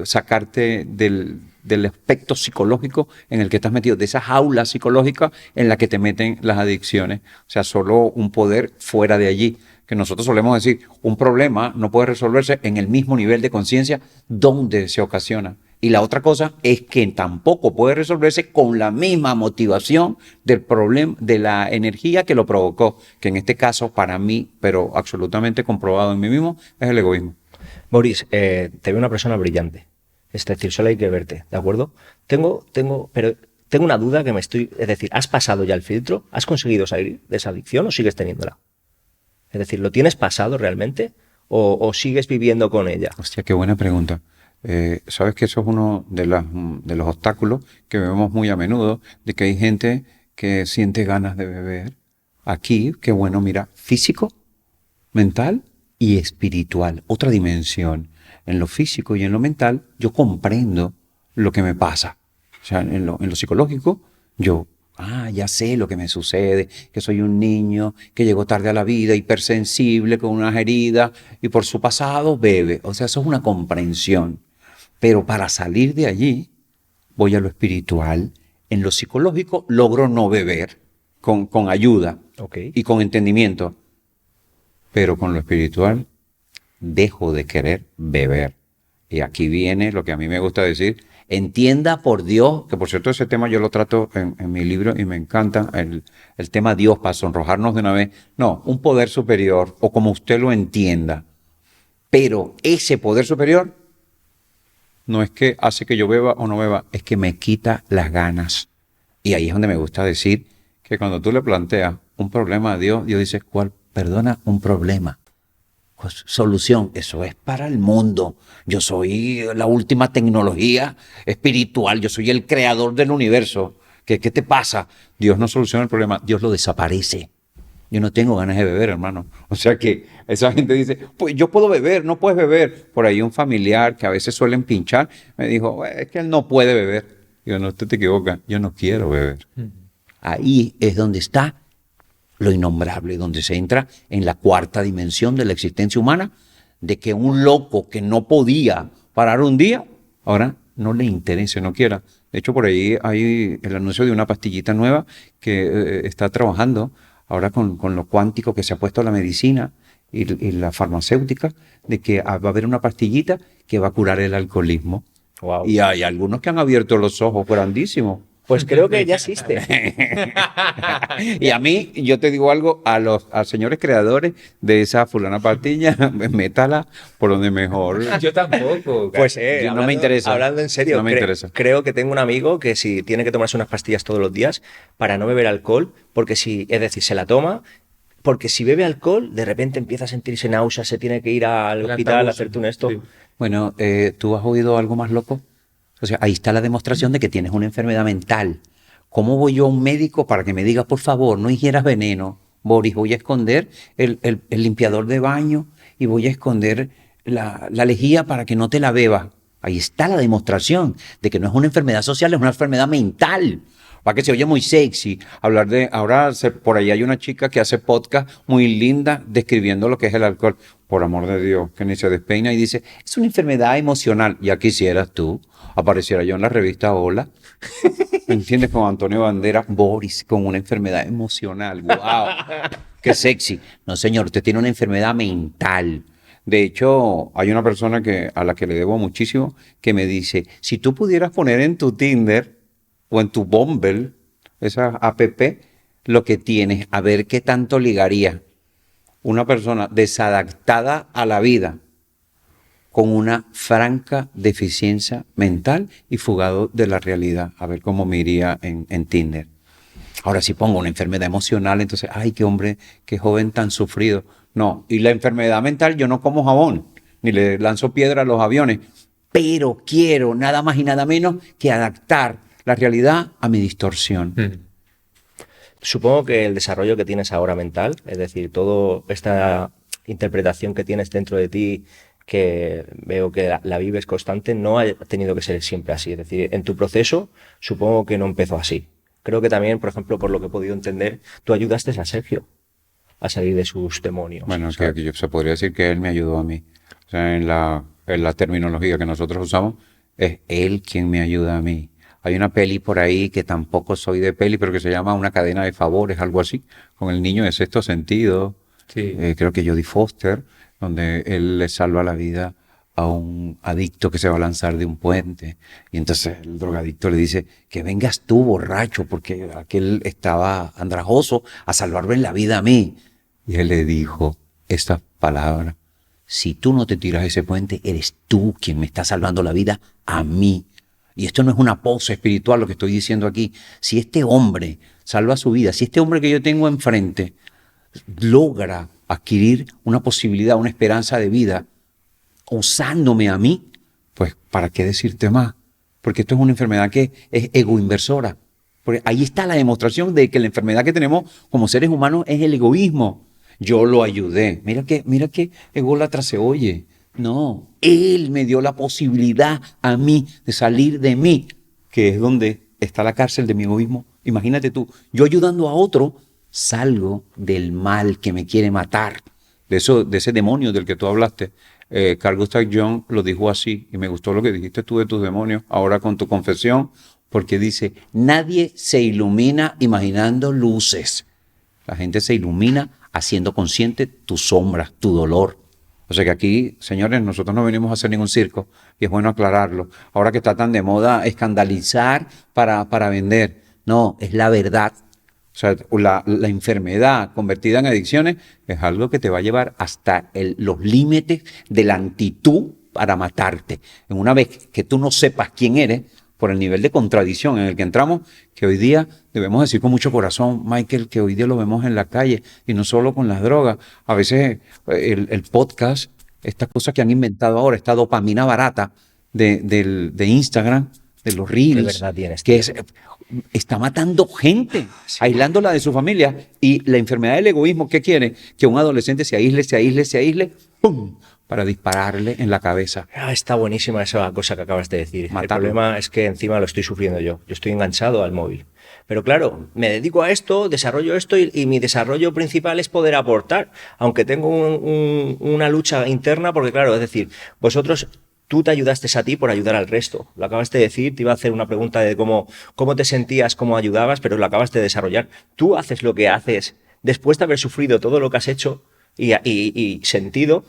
sacarte del aspecto psicológico en el que estás metido, de esa jaula psicológica en la que te meten las adicciones. O sea, solo un poder fuera de allí. Que nosotros solemos decir, un problema no puede resolverse en el mismo nivel de conciencia donde se ocasiona. Y la otra cosa es que tampoco puede resolverse con la misma motivación del problema, de la energía que lo provocó, que en este caso para mí, pero absolutamente comprobado en mí mismo, es el egoísmo. Boris, te veo una persona brillante. Es decir, solo hay que verte, ¿de acuerdo? Pero tengo una duda que es decir, ¿has pasado ya el filtro? ¿Has conseguido salir de esa adicción o sigues teniéndola? Es decir, ¿lo tienes pasado realmente o sigues viviendo con ella? Hostia, qué buena pregunta. Sabes que eso es uno de los obstáculos que vemos muy a menudo, de que hay gente que siente ganas de beber. Aquí, qué bueno, mira, físico, mental y espiritual, otra dimensión. En lo físico y en lo mental, yo comprendo lo que me pasa. O sea, en lo psicológico, yo ya sé lo que me sucede, que soy un niño que llegó tarde a la vida, hipersensible, con unas heridas, y por su pasado bebe. O sea, eso es una comprensión. Pero para salir de allí, voy a lo espiritual. En lo psicológico, logro no beber, con ayuda y con entendimiento. Pero con lo espiritual, dejo de querer beber. Y aquí viene lo que a mí me gusta decir, entienda por Dios, que por cierto ese tema yo lo trato en mi libro y me encanta, el tema Dios para sonrojarnos de una vez. No, un poder superior o como usted lo entienda. Pero ese poder superior no es que hace que yo beba o no beba, es que me quita las ganas. Y ahí es donde me gusta decir que cuando tú le planteas un problema a Dios, Dios dice, ¿cuál? Perdona, un problema. Pues, solución, eso es para el mundo. Yo soy la última tecnología espiritual, yo soy el creador del universo. ¿Qué te pasa? Dios no soluciona el problema, Dios lo desaparece. Yo no tengo ganas de beber, hermano. O sea que esa gente dice, pues yo puedo beber, no puedes beber. Por ahí un familiar que a veces suelen pinchar, me dijo, es que él no puede beber. Digo, no, usted te equivoca, yo no quiero beber. Ahí es donde está lo innombrable, donde se entra en la cuarta dimensión de la existencia humana, de que un loco que no podía parar un día, ahora no le interese, no quiera. De hecho, por ahí hay el anuncio de una pastillita nueva que está trabajando ahora con lo cuántico que se ha puesto la medicina y la farmacéutica, de que va a haber una pastillita que va a curar el alcoholismo. Wow. Y hay algunos que han abierto los ojos grandísimos. Pues creo que ya existe. Y a mí, yo te digo algo, a los señores creadores de esa fulana pastilla, métala por donde mejor. Yo tampoco. Pues No me interesa. Hablando en serio, No me interesa. creo que tengo un amigo que si tiene que tomarse unas pastillas todos los días para no beber alcohol, porque si, es decir, se la toma, porque si bebe alcohol, de repente empieza a sentirse náuseas, se tiene que ir al hospital a hacerte un esto. Sí. Bueno, ¿tú has oído algo más loco? O sea, ahí está la demostración de que tienes una enfermedad mental. ¿Cómo voy yo a un médico para que me diga, por favor, no ingieras veneno? Boris, voy a esconder el limpiador de baño y voy a esconder la lejía para que no te la bebas. Ahí está la demostración de que no es una enfermedad social, es una enfermedad mental. Para que se oye muy sexy hablar de... Ahora por ahí hay una chica que hace podcast muy linda describiendo lo que es el alcohol. Por amor de Dios, que ni se despeina y dice, es una enfermedad emocional. Ya quisieras tú, apareciera yo en la revista Hola, ¿me entiendes? Con Antonio Banderas, Boris, con una enfermedad emocional. ¡Wow! ¡Qué sexy! No, señor, usted tiene una enfermedad mental. De hecho, hay una persona a la que le debo muchísimo que me dice, si tú pudieras poner en tu Tinder o en tu Bumble, esa app, lo que tienes, a ver qué tanto ligaría una persona desadaptada a la vida con una franca deficiencia mental y fugado de la realidad, a ver cómo me iría en Tinder. Ahora si pongo una enfermedad emocional, entonces, ay, qué hombre, qué joven tan sufrido. No, y la enfermedad mental, yo no como jabón, ni le lanzo piedra a los aviones, pero quiero nada más y nada menos que adaptar la realidad a mi distorsión. Supongo que el desarrollo que tienes ahora mental, es decir, toda esta interpretación que tienes dentro de ti, que veo que la vives constante, no ha tenido que ser siempre así. Es decir, en tu proceso supongo que no empezó así. Creo que también, por ejemplo, por lo que he podido entender, tú ayudaste a Sergio a salir de sus demonios. Bueno, que se podría decir que él me ayudó a mí. O sea, en la terminología que nosotros usamos, es él quien me ayuda a mí. Hay una peli por ahí que tampoco soy de peli, pero que se llama Una cadena de favores, algo así, con el niño de sexto sentido. Sí. Creo que Jodie Foster, donde él le salva la vida a un adicto que se va a lanzar de un puente. Y entonces el drogadicto le dice, que vengas tú, borracho, porque aquel estaba andrajoso, a salvarme la vida a mí. Y él le dijo estas palabras, si tú no te tiras de ese puente, eres tú quien me está salvando la vida a mí. Y esto no es una pose espiritual lo que estoy diciendo aquí. Si este hombre salva su vida, si este hombre que yo tengo enfrente logra adquirir una posibilidad, una esperanza de vida, usándome a mí, pues ¿para qué decirte más? Porque esto es una enfermedad que es egoinversora. Porque ahí está la demostración de que la enfermedad que tenemos como seres humanos es el egoísmo. Yo lo ayudé. Mira que ególatra se oye. No, él me dio la posibilidad a mí de salir de mí, que es donde está la cárcel de mi egoísmo. Imagínate tú, yo ayudando a otro, salgo del mal que me quiere matar, de ese demonio del que tú hablaste. Carl Gustav Jung lo dijo así, y me gustó lo que dijiste tú de tus demonios, ahora con tu confesión, porque dice, nadie se ilumina imaginando luces. La gente se ilumina haciendo consciente tus sombras, tu dolor. O sea que aquí, señores, nosotros no venimos a hacer ningún circo y es bueno aclararlo. Ahora que está tan de moda escandalizar para vender. No, es la verdad. O sea, la enfermedad convertida en adicciones es algo que te va a llevar hasta los límites de la actitud para matarte. En una vez que tú no sepas quién eres, por el nivel de contradicción en el que entramos, que hoy día debemos decir con mucho corazón, Michael, que hoy día lo vemos en la calle y no solo con las drogas. A veces el podcast, estas cosas que han inventado ahora, esta dopamina barata de Instagram, de los De reels, verdad tienes, que tío. está matando gente, aislándola de su familia. Y la enfermedad del egoísmo, ¿qué quiere? Que un adolescente se aísle, ¡pum!, para dispararle en la cabeza. Está buenísima esa cosa que acabas de decir. Matarlo. El problema es que encima lo estoy sufriendo yo. Yo estoy enganchado al móvil. Pero claro, me dedico a esto, desarrollo esto y mi desarrollo principal es poder aportar, aunque tengo una lucha interna, porque claro, es decir, tú te ayudaste a ti por ayudar al resto. Lo acabas de decir, te iba a hacer una pregunta de cómo te sentías, cómo ayudabas, pero lo acabas de desarrollar. Tú haces lo que haces después de haber sufrido todo lo que has hecho y sentido,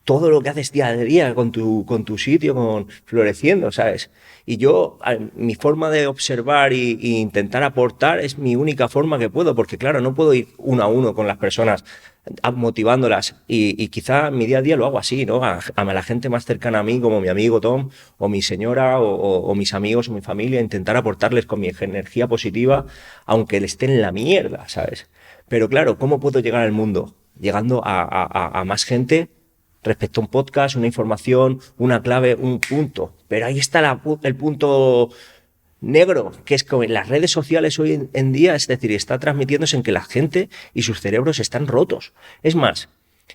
todo lo que haces día a día con tu sitio, floreciendo, ¿sabes? Y yo, mi forma de observar y intentar aportar es mi única forma que puedo, porque claro, no puedo ir uno a uno con las personas motivándolas y quizá mi día a día lo hago así, ¿no? A la gente más cercana a mí, como mi amigo Tom, o mi señora, o mis amigos, o mi familia, intentar aportarles con mi energía positiva, aunque le estén en la mierda, ¿sabes? Pero claro, ¿cómo puedo llegar al mundo? Llegando a más gente respecto a un podcast, una información, una clave, un punto. Pero ahí está el punto negro, que es que en las redes sociales hoy en día, es decir, está transmitiéndose en que la gente y sus cerebros están rotos. Es más,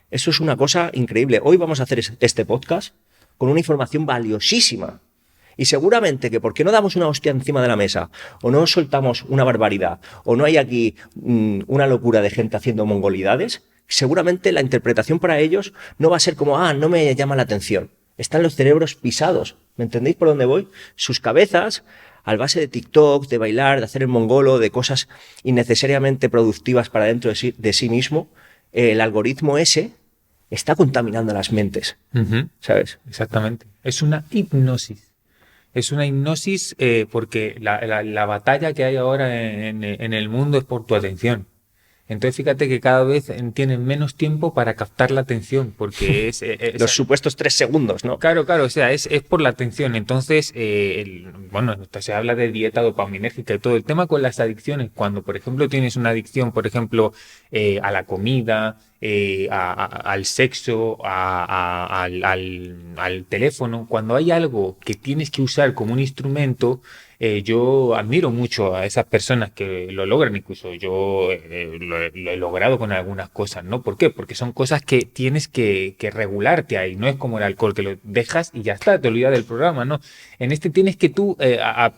eso es una cosa increíble. Hoy vamos a hacer este podcast con una información valiosísima. Y seguramente que porque no damos una hostia encima de la mesa, o no soltamos una barbaridad, o no hay aquí una locura de gente haciendo mongolidades, seguramente la interpretación para ellos no va a ser como, no me llama la atención. Están los cerebros pisados. ¿Me entendéis por dónde voy? Sus cabezas, al base de TikTok, de bailar, de hacer el mongolo, de cosas innecesariamente productivas para dentro de sí mismo, el algoritmo ese está contaminando las mentes. ¿Sabes? Exactamente. Es una hipnosis. Es una hipnosis porque la batalla que hay ahora en el mundo es por tu atención. Entonces fíjate que cada vez tienen menos tiempo para captar la atención, porque es los supuestos 3 segundos, ¿no? Claro, o sea, es por la atención. Entonces, bueno, se habla de dieta dopaminérgica y todo. El tema con las adicciones, cuando, por ejemplo, tienes una adicción, por ejemplo, a la comida, al sexo, al teléfono, cuando hay algo que tienes que usar como un instrumento, yo admiro mucho a esas personas que lo logran, incluso yo lo he logrado con algunas cosas, ¿no? ¿Por qué? Porque son cosas que tienes que regularte ahí, no es como el alcohol, que lo dejas y ya está, te olvidas del programa, ¿no? En este tienes que tú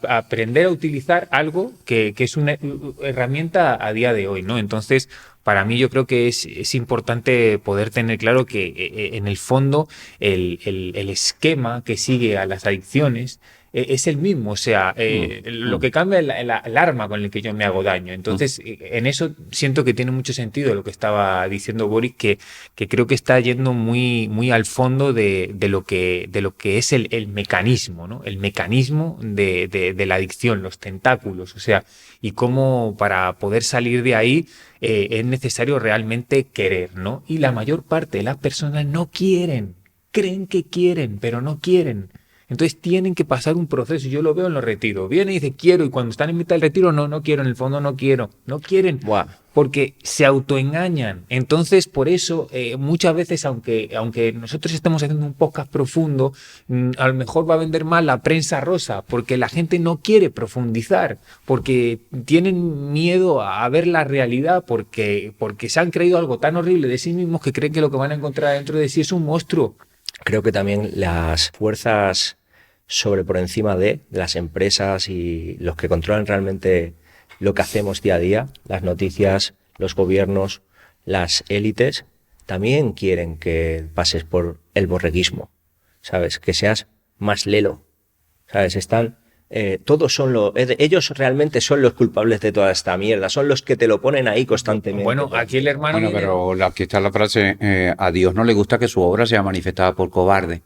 aprender a utilizar algo que es una herramienta a día de hoy, ¿no? Entonces, para mí yo creo que es importante poder tener claro que en el fondo el esquema que sigue a las adicciones es el mismo, o sea, lo que cambia es el arma con el que yo me hago daño. Entonces, en eso siento que tiene mucho sentido lo que estaba diciendo Boris, que creo que está yendo muy, muy al fondo de lo que es el mecanismo, ¿no? El mecanismo de la adicción, los tentáculos, o sea, y cómo para poder salir de ahí es necesario realmente querer, ¿no? Y la mayor parte de las personas no quieren, creen que quieren, pero no quieren. Entonces tienen que pasar un proceso. Yo lo veo en los retiros. Viene y dice quiero, y cuando están en mitad del retiro, no quiero, en el fondo no quiero. No quieren. Buah. Porque se autoengañan. Entonces, por eso, muchas veces, aunque nosotros estemos haciendo un podcast profundo, a lo mejor va a vender mal la prensa rosa, porque la gente no quiere profundizar, porque tienen miedo a ver la realidad, porque se han creído algo tan horrible de sí mismos que creen que lo que van a encontrar dentro de sí es un monstruo. Creo que también las fuerzas por encima de las empresas y los que controlan realmente lo que hacemos día a día, las noticias, los gobiernos, las élites, también quieren que pases por el borreguismo, ¿sabes? Que seas más lelo, ¿sabes? Están todos ellos realmente son los culpables de toda esta mierda, son los que te lo ponen ahí constantemente. Bueno, aquí el hermano... Bueno, pero aquí está la frase, a Dios no le gusta que su obra sea manifestada por cobarde.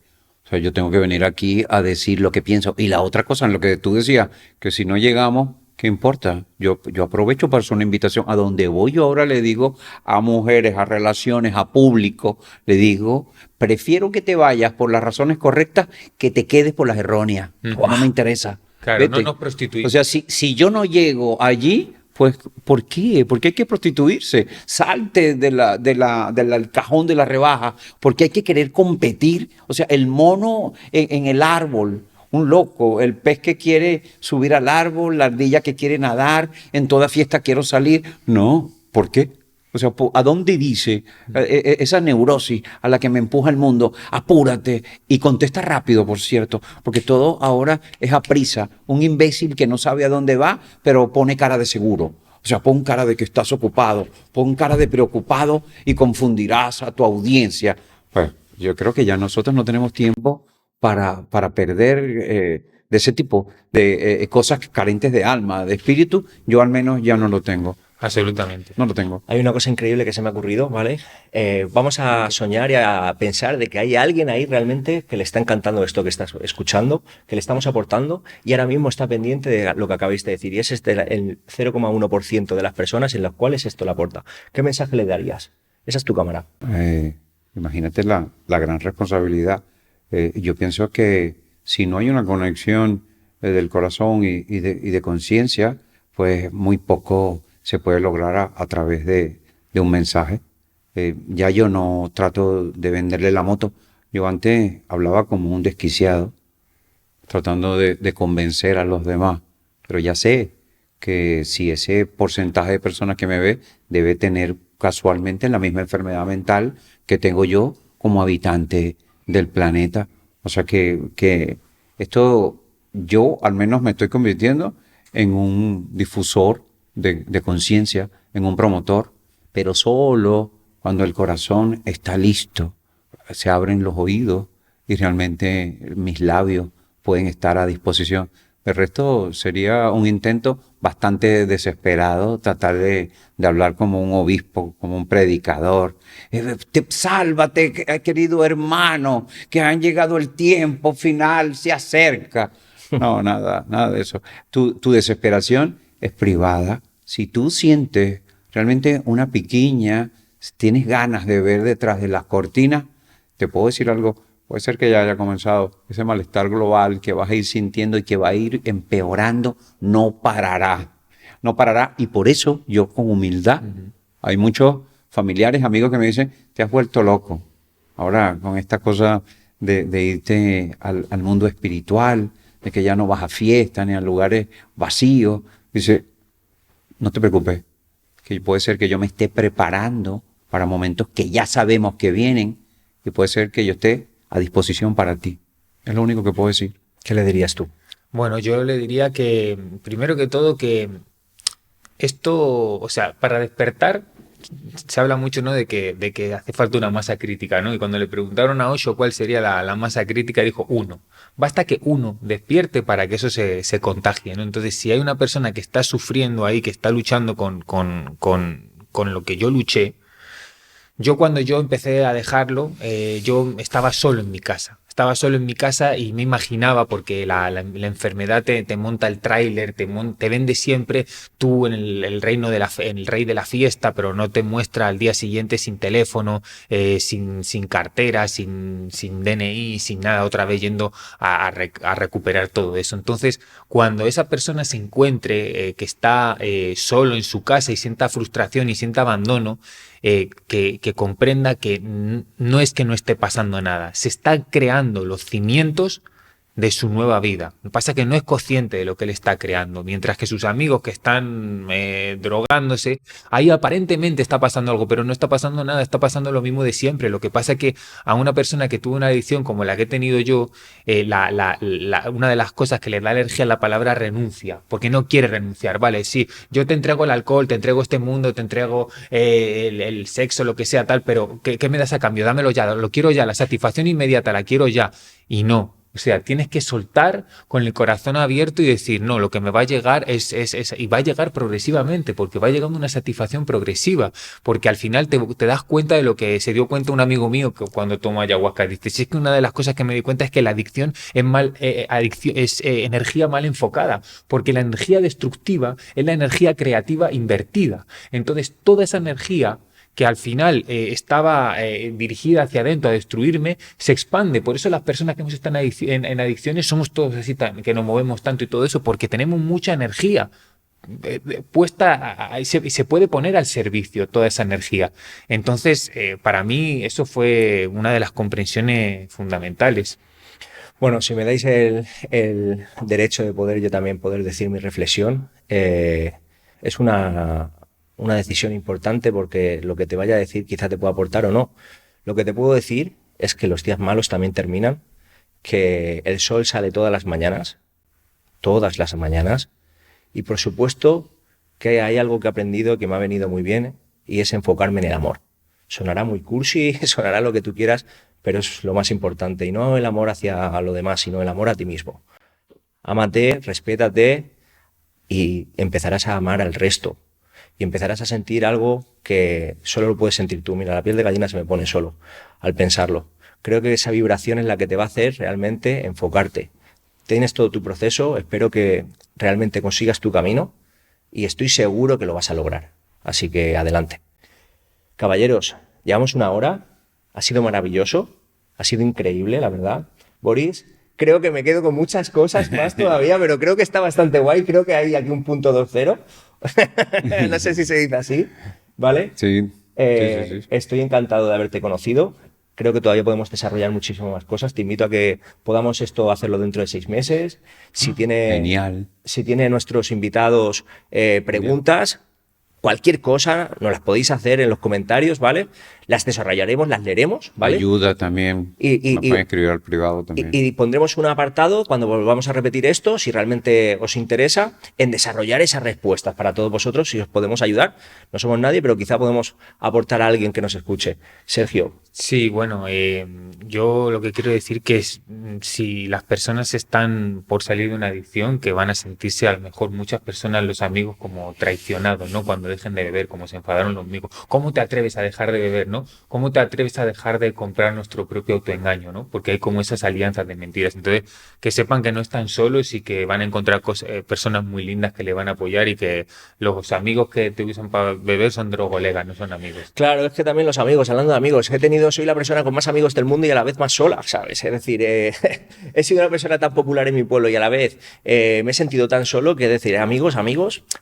O sea, yo tengo que venir aquí a decir lo que pienso. Y la otra cosa, en lo que tú decías, que si no llegamos, ¿qué importa? Yo aprovecho para hacer una invitación. A donde voy yo ahora le digo a mujeres, a relaciones, a público, le digo, prefiero que te vayas por las razones correctas que te quedes por las erróneas. No me interesa. Claro, Vete. no nos prostituimos. O sea, si yo no llego allí, pues, ¿por qué? ¿Por qué hay que prostituirse? Salte del cajón de la rebaja, porque hay que querer competir. O sea, el mono en el árbol, un loco, el pez que quiere subir al árbol, la ardilla que quiere nadar, en toda fiesta quiero salir. No, ¿por qué? O sea, ¿a dónde dice esa neurosis a la que me empuja el mundo? Apúrate y contesta rápido, por cierto, porque todo ahora es a prisa. Un imbécil que no sabe a dónde va, pero pone cara de seguro. O sea, pon cara de que estás ocupado, pon cara de preocupado y confundirás a tu audiencia. Pues yo creo que ya nosotros no tenemos tiempo para perder de ese tipo de cosas carentes de alma, de espíritu. Yo al menos ya no lo tengo. Absolutamente. No lo tengo. Hay una cosa increíble que se me ha ocurrido, ¿vale? Vamos a soñar y a pensar de que hay alguien ahí realmente que le está encantando esto que estás escuchando, que le estamos aportando y ahora mismo está pendiente de lo que acabáis de decir. Y es el 0,1% de las personas en las cuales esto le aporta. ¿Qué mensaje le darías? Esa es tu cámara. Imagínate la gran responsabilidad. Yo pienso que si no hay una conexión del corazón y de conciencia, pues muy poco se puede lograr a través de un mensaje. Ya yo no trato de venderle la moto. Yo antes hablaba como un desquiciado, tratando de convencer a los demás. Pero ya sé que si ese porcentaje de personas que me ve debe tener casualmente la misma enfermedad mental que tengo yo como habitante del planeta. O sea que esto yo al menos me estoy convirtiendo en un difusor de conciencia, en un promotor, pero solo cuando el corazón está listo, se abren los oídos y realmente mis labios pueden estar a disposición. El resto sería un intento bastante desesperado, tratar de hablar como un obispo, como un predicador. Sálvate, querido hermano, que han llegado el tiempo final, se acerca. No, nada de eso. Tu desesperación es privada. Si tú sientes realmente una piquiña, tienes ganas de ver detrás de las cortinas, te puedo decir algo, puede ser que ya haya comenzado ese malestar global que vas a ir sintiendo y que va a ir empeorando, no parará. No parará y por eso yo con humildad, hay muchos familiares, amigos que me dicen, te has vuelto loco. Ahora con esta cosa de irte al mundo espiritual, de que ya no vas a fiestas ni a lugares vacíos, dice, no te preocupes, que puede ser que yo me esté preparando para momentos que ya sabemos que vienen y puede ser que yo esté a disposición para ti. Es lo único que puedo decir. ¿Qué le dirías tú? Bueno, yo le diría que, primero que todo, que esto, o sea, para despertar, se habla mucho, ¿no?, de que hace falta una masa crítica, ¿no? Y cuando le preguntaron a Osho cuál sería la masa crítica, dijo uno. Basta que uno despierte para que eso se contagie, ¿no? Entonces, si hay una persona que está sufriendo ahí, que está luchando con lo que yo luché, yo cuando yo empecé a dejarlo, yo estaba solo en mi casa. Estaba solo en mi casa y me imaginaba, porque la enfermedad te monta el tráiler, te vende siempre tú en el reino en el rey de la fiesta, pero no te muestra al día siguiente sin teléfono, sin cartera, sin DNI, sin nada, otra vez yendo a recuperar todo eso. Entonces, cuando esa persona se encuentre que está solo en su casa y sienta frustración y sienta abandono, que comprenda que no es que no esté pasando nada, se están creando los cimientos de su nueva vida. Lo que pasa es que no es consciente de lo que él está creando, mientras que sus amigos que están drogándose, ahí aparentemente está pasando algo, pero no está pasando nada, está pasando lo mismo de siempre. Lo que pasa es que a una persona que tuvo una adicción como la que he tenido yo, una de las cosas que le da alergia es la palabra renuncia, porque no quiere renunciar. Vale, sí, yo te entrego el alcohol, te entrego este mundo, te entrego el sexo, lo que sea tal, pero ¿qué me das a cambio? Dámelo ya, lo quiero ya, la satisfacción inmediata la quiero ya. Y no. O sea, tienes que soltar con el corazón abierto y decir, no, lo que me va a llegar y va a llegar progresivamente, porque va llegando una satisfacción progresiva, porque al final te das cuenta de lo que se dio cuenta un amigo mío que cuando tomó ayahuasca. Dice, si es que una de las cosas que me di cuenta es que la adicción es energía mal enfocada, porque la energía destructiva es la energía creativa invertida. Entonces, toda esa energía que al final estaba dirigida hacia adentro a destruirme, se expande. Por eso las personas que hemos estado en adicciones somos todos así, que nos movemos tanto y todo eso, porque tenemos mucha energía puesta y se puede poner al servicio toda esa energía. Entonces, para mí eso fue una de las comprensiones fundamentales. Bueno, si me dais el derecho de poder yo también poder decir mi reflexión, es una decisión importante porque lo que te vaya a decir quizá te pueda aportar o no. Lo que te puedo decir es que los días malos también terminan, que el sol sale todas las mañanas, y por supuesto que hay algo que he aprendido que me ha venido muy bien y es enfocarme en el amor. Sonará muy cursi, sonará lo que tú quieras, pero es lo más importante, y no el amor hacia lo demás, sino el amor a ti mismo. Ámate, respétate y empezarás a amar al resto. Y empezarás a sentir algo que solo lo puedes sentir tú. Mira, la piel de gallina se me pone solo al pensarlo. Creo que esa vibración es la que te va a hacer realmente enfocarte. Tienes todo tu proceso, espero que realmente consigas tu camino y estoy seguro que lo vas a lograr. Así que adelante. Caballeros, llevamos 1 hora, ha sido maravilloso, ha sido increíble, la verdad. Boris, creo que me quedo con muchas cosas más todavía, pero creo que está bastante guay, creo que hay aquí un punto 2.0. No sé si se dice así, ¿vale? Sí. Sí. Estoy encantado de haberte conocido. Creo que todavía podemos desarrollar muchísimas más cosas. Te invito a que podamos hacerlo dentro de 6 meses. Genial. Si tiene nuestros invitados preguntas, cualquier cosa, nos las podéis hacer en los comentarios, ¿vale? Las desarrollaremos, las leeremos, ¿vale? Ayuda también. Me pueden escribir al privado también. Y pondremos un apartado cuando volvamos a repetir esto, si realmente os interesa, en desarrollar esas respuestas para todos vosotros, si os podemos ayudar. No somos nadie, pero quizá podemos aportar a alguien que nos escuche. Sergio. Sí, bueno, yo lo que quiero decir que es, si las personas están por salir de una adicción, que van a sentirse a lo mejor muchas personas, los amigos, como traicionados, ¿no? Cuando dejen de beber, como se enfadaron los amigos. ¿Cómo te atreves a dejar de beber, no? ¿Cómo te atreves a dejar de comprar nuestro propio autoengaño, no? Porque hay como esas alianzas de mentiras. Entonces, que sepan que no están solos y que van a encontrar personas muy lindas que le van a apoyar y que los amigos que te usan para beber son drogolegas, no son amigos. Claro, es que también los amigos, hablando de amigos, soy la persona con más amigos del mundo y a la vez más sola, ¿sabes? Es decir, he sido una persona tan popular en mi pueblo y a la vez me he sentido tan solo que, es decir, amigos,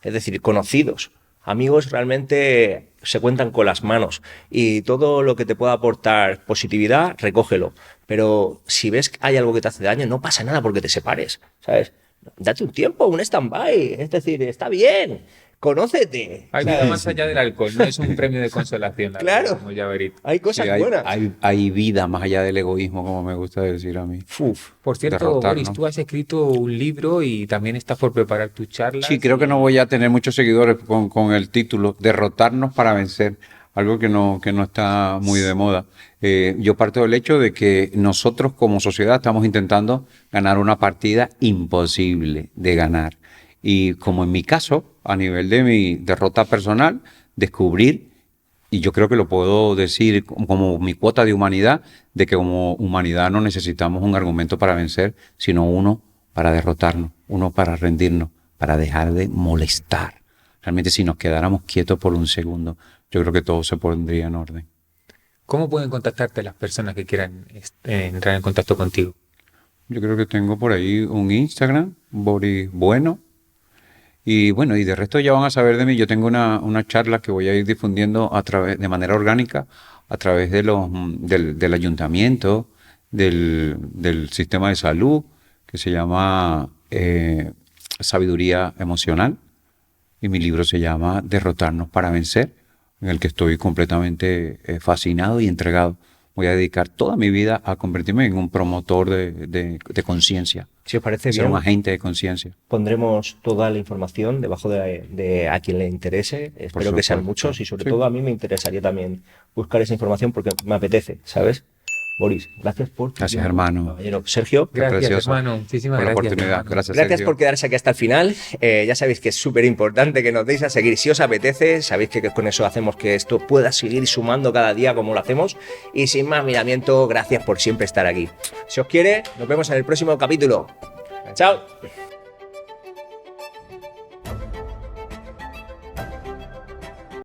es decir, conocidos. Amigos realmente se cuentan con las manos y todo lo que te pueda aportar positividad, recógelo. Pero si ves que hay algo que te hace daño, no pasa nada porque te separes, ¿sabes? Date un tiempo, un stand-by, es decir, está bien, conócete. Hay vida más allá del alcohol, no es un premio de consolación. Claro, como ya verito. Hay cosas buenas. Hay vida más allá del egoísmo, como me gusta decir a mí. Por cierto, Boris, tú has escrito un libro y también estás por preparar tus charlas. Sí, creo que no voy a tener muchos seguidores con el título Derrotarnos para vencer, algo que no está muy de moda. Yo parto del hecho de que nosotros como sociedad estamos intentando ganar una partida imposible de ganar. Y como en mi caso, a nivel de mi derrota personal, descubrir, y yo creo que lo puedo decir como mi cuota de humanidad, de que como humanidad no necesitamos un argumento para vencer, sino uno para derrotarnos, uno para rendirnos, para dejar de molestar. Realmente si nos quedáramos quietos por un segundo, yo creo que todo se pondría en orden. ¿Cómo pueden contactarte las personas que quieran entrar en contacto contigo? Yo creo que tengo por ahí un Instagram, Boris Bueno. Y bueno, y de resto ya van a saber de mí. Yo tengo una charla que voy a ir difundiendo de manera orgánica a través del ayuntamiento, del sistema de salud, que se llama Sabiduría Emocional. Y mi libro se llama Derrotarnos para vencer, en el que estoy completamente fascinado y entregado. Voy a dedicar toda mi vida a convertirme en un promotor de conciencia. Si os parece ser bien, un agente de conciencia. Pondremos toda la información debajo de a quien le interese. Espero que sean muchos y sobre todo a mí me interesaría también buscar esa información porque me apetece, ¿sabes? Boris, gracias por tu Gracias, tiempo, hermano. compañero. Sergio, Gracias, precioso. hermano. Muchísimas Por la gracias. oportunidad. hermano. Gracias, gracias Sergio. por quedarse aquí hasta el final. Ya sabéis que es súper importante que nos deis a seguir si os apetece. Sabéis que con eso hacemos que esto pueda seguir sumando cada día como lo hacemos. Y sin más miramiento, gracias por siempre estar aquí. Si os quiere, nos vemos en el próximo capítulo. Chao.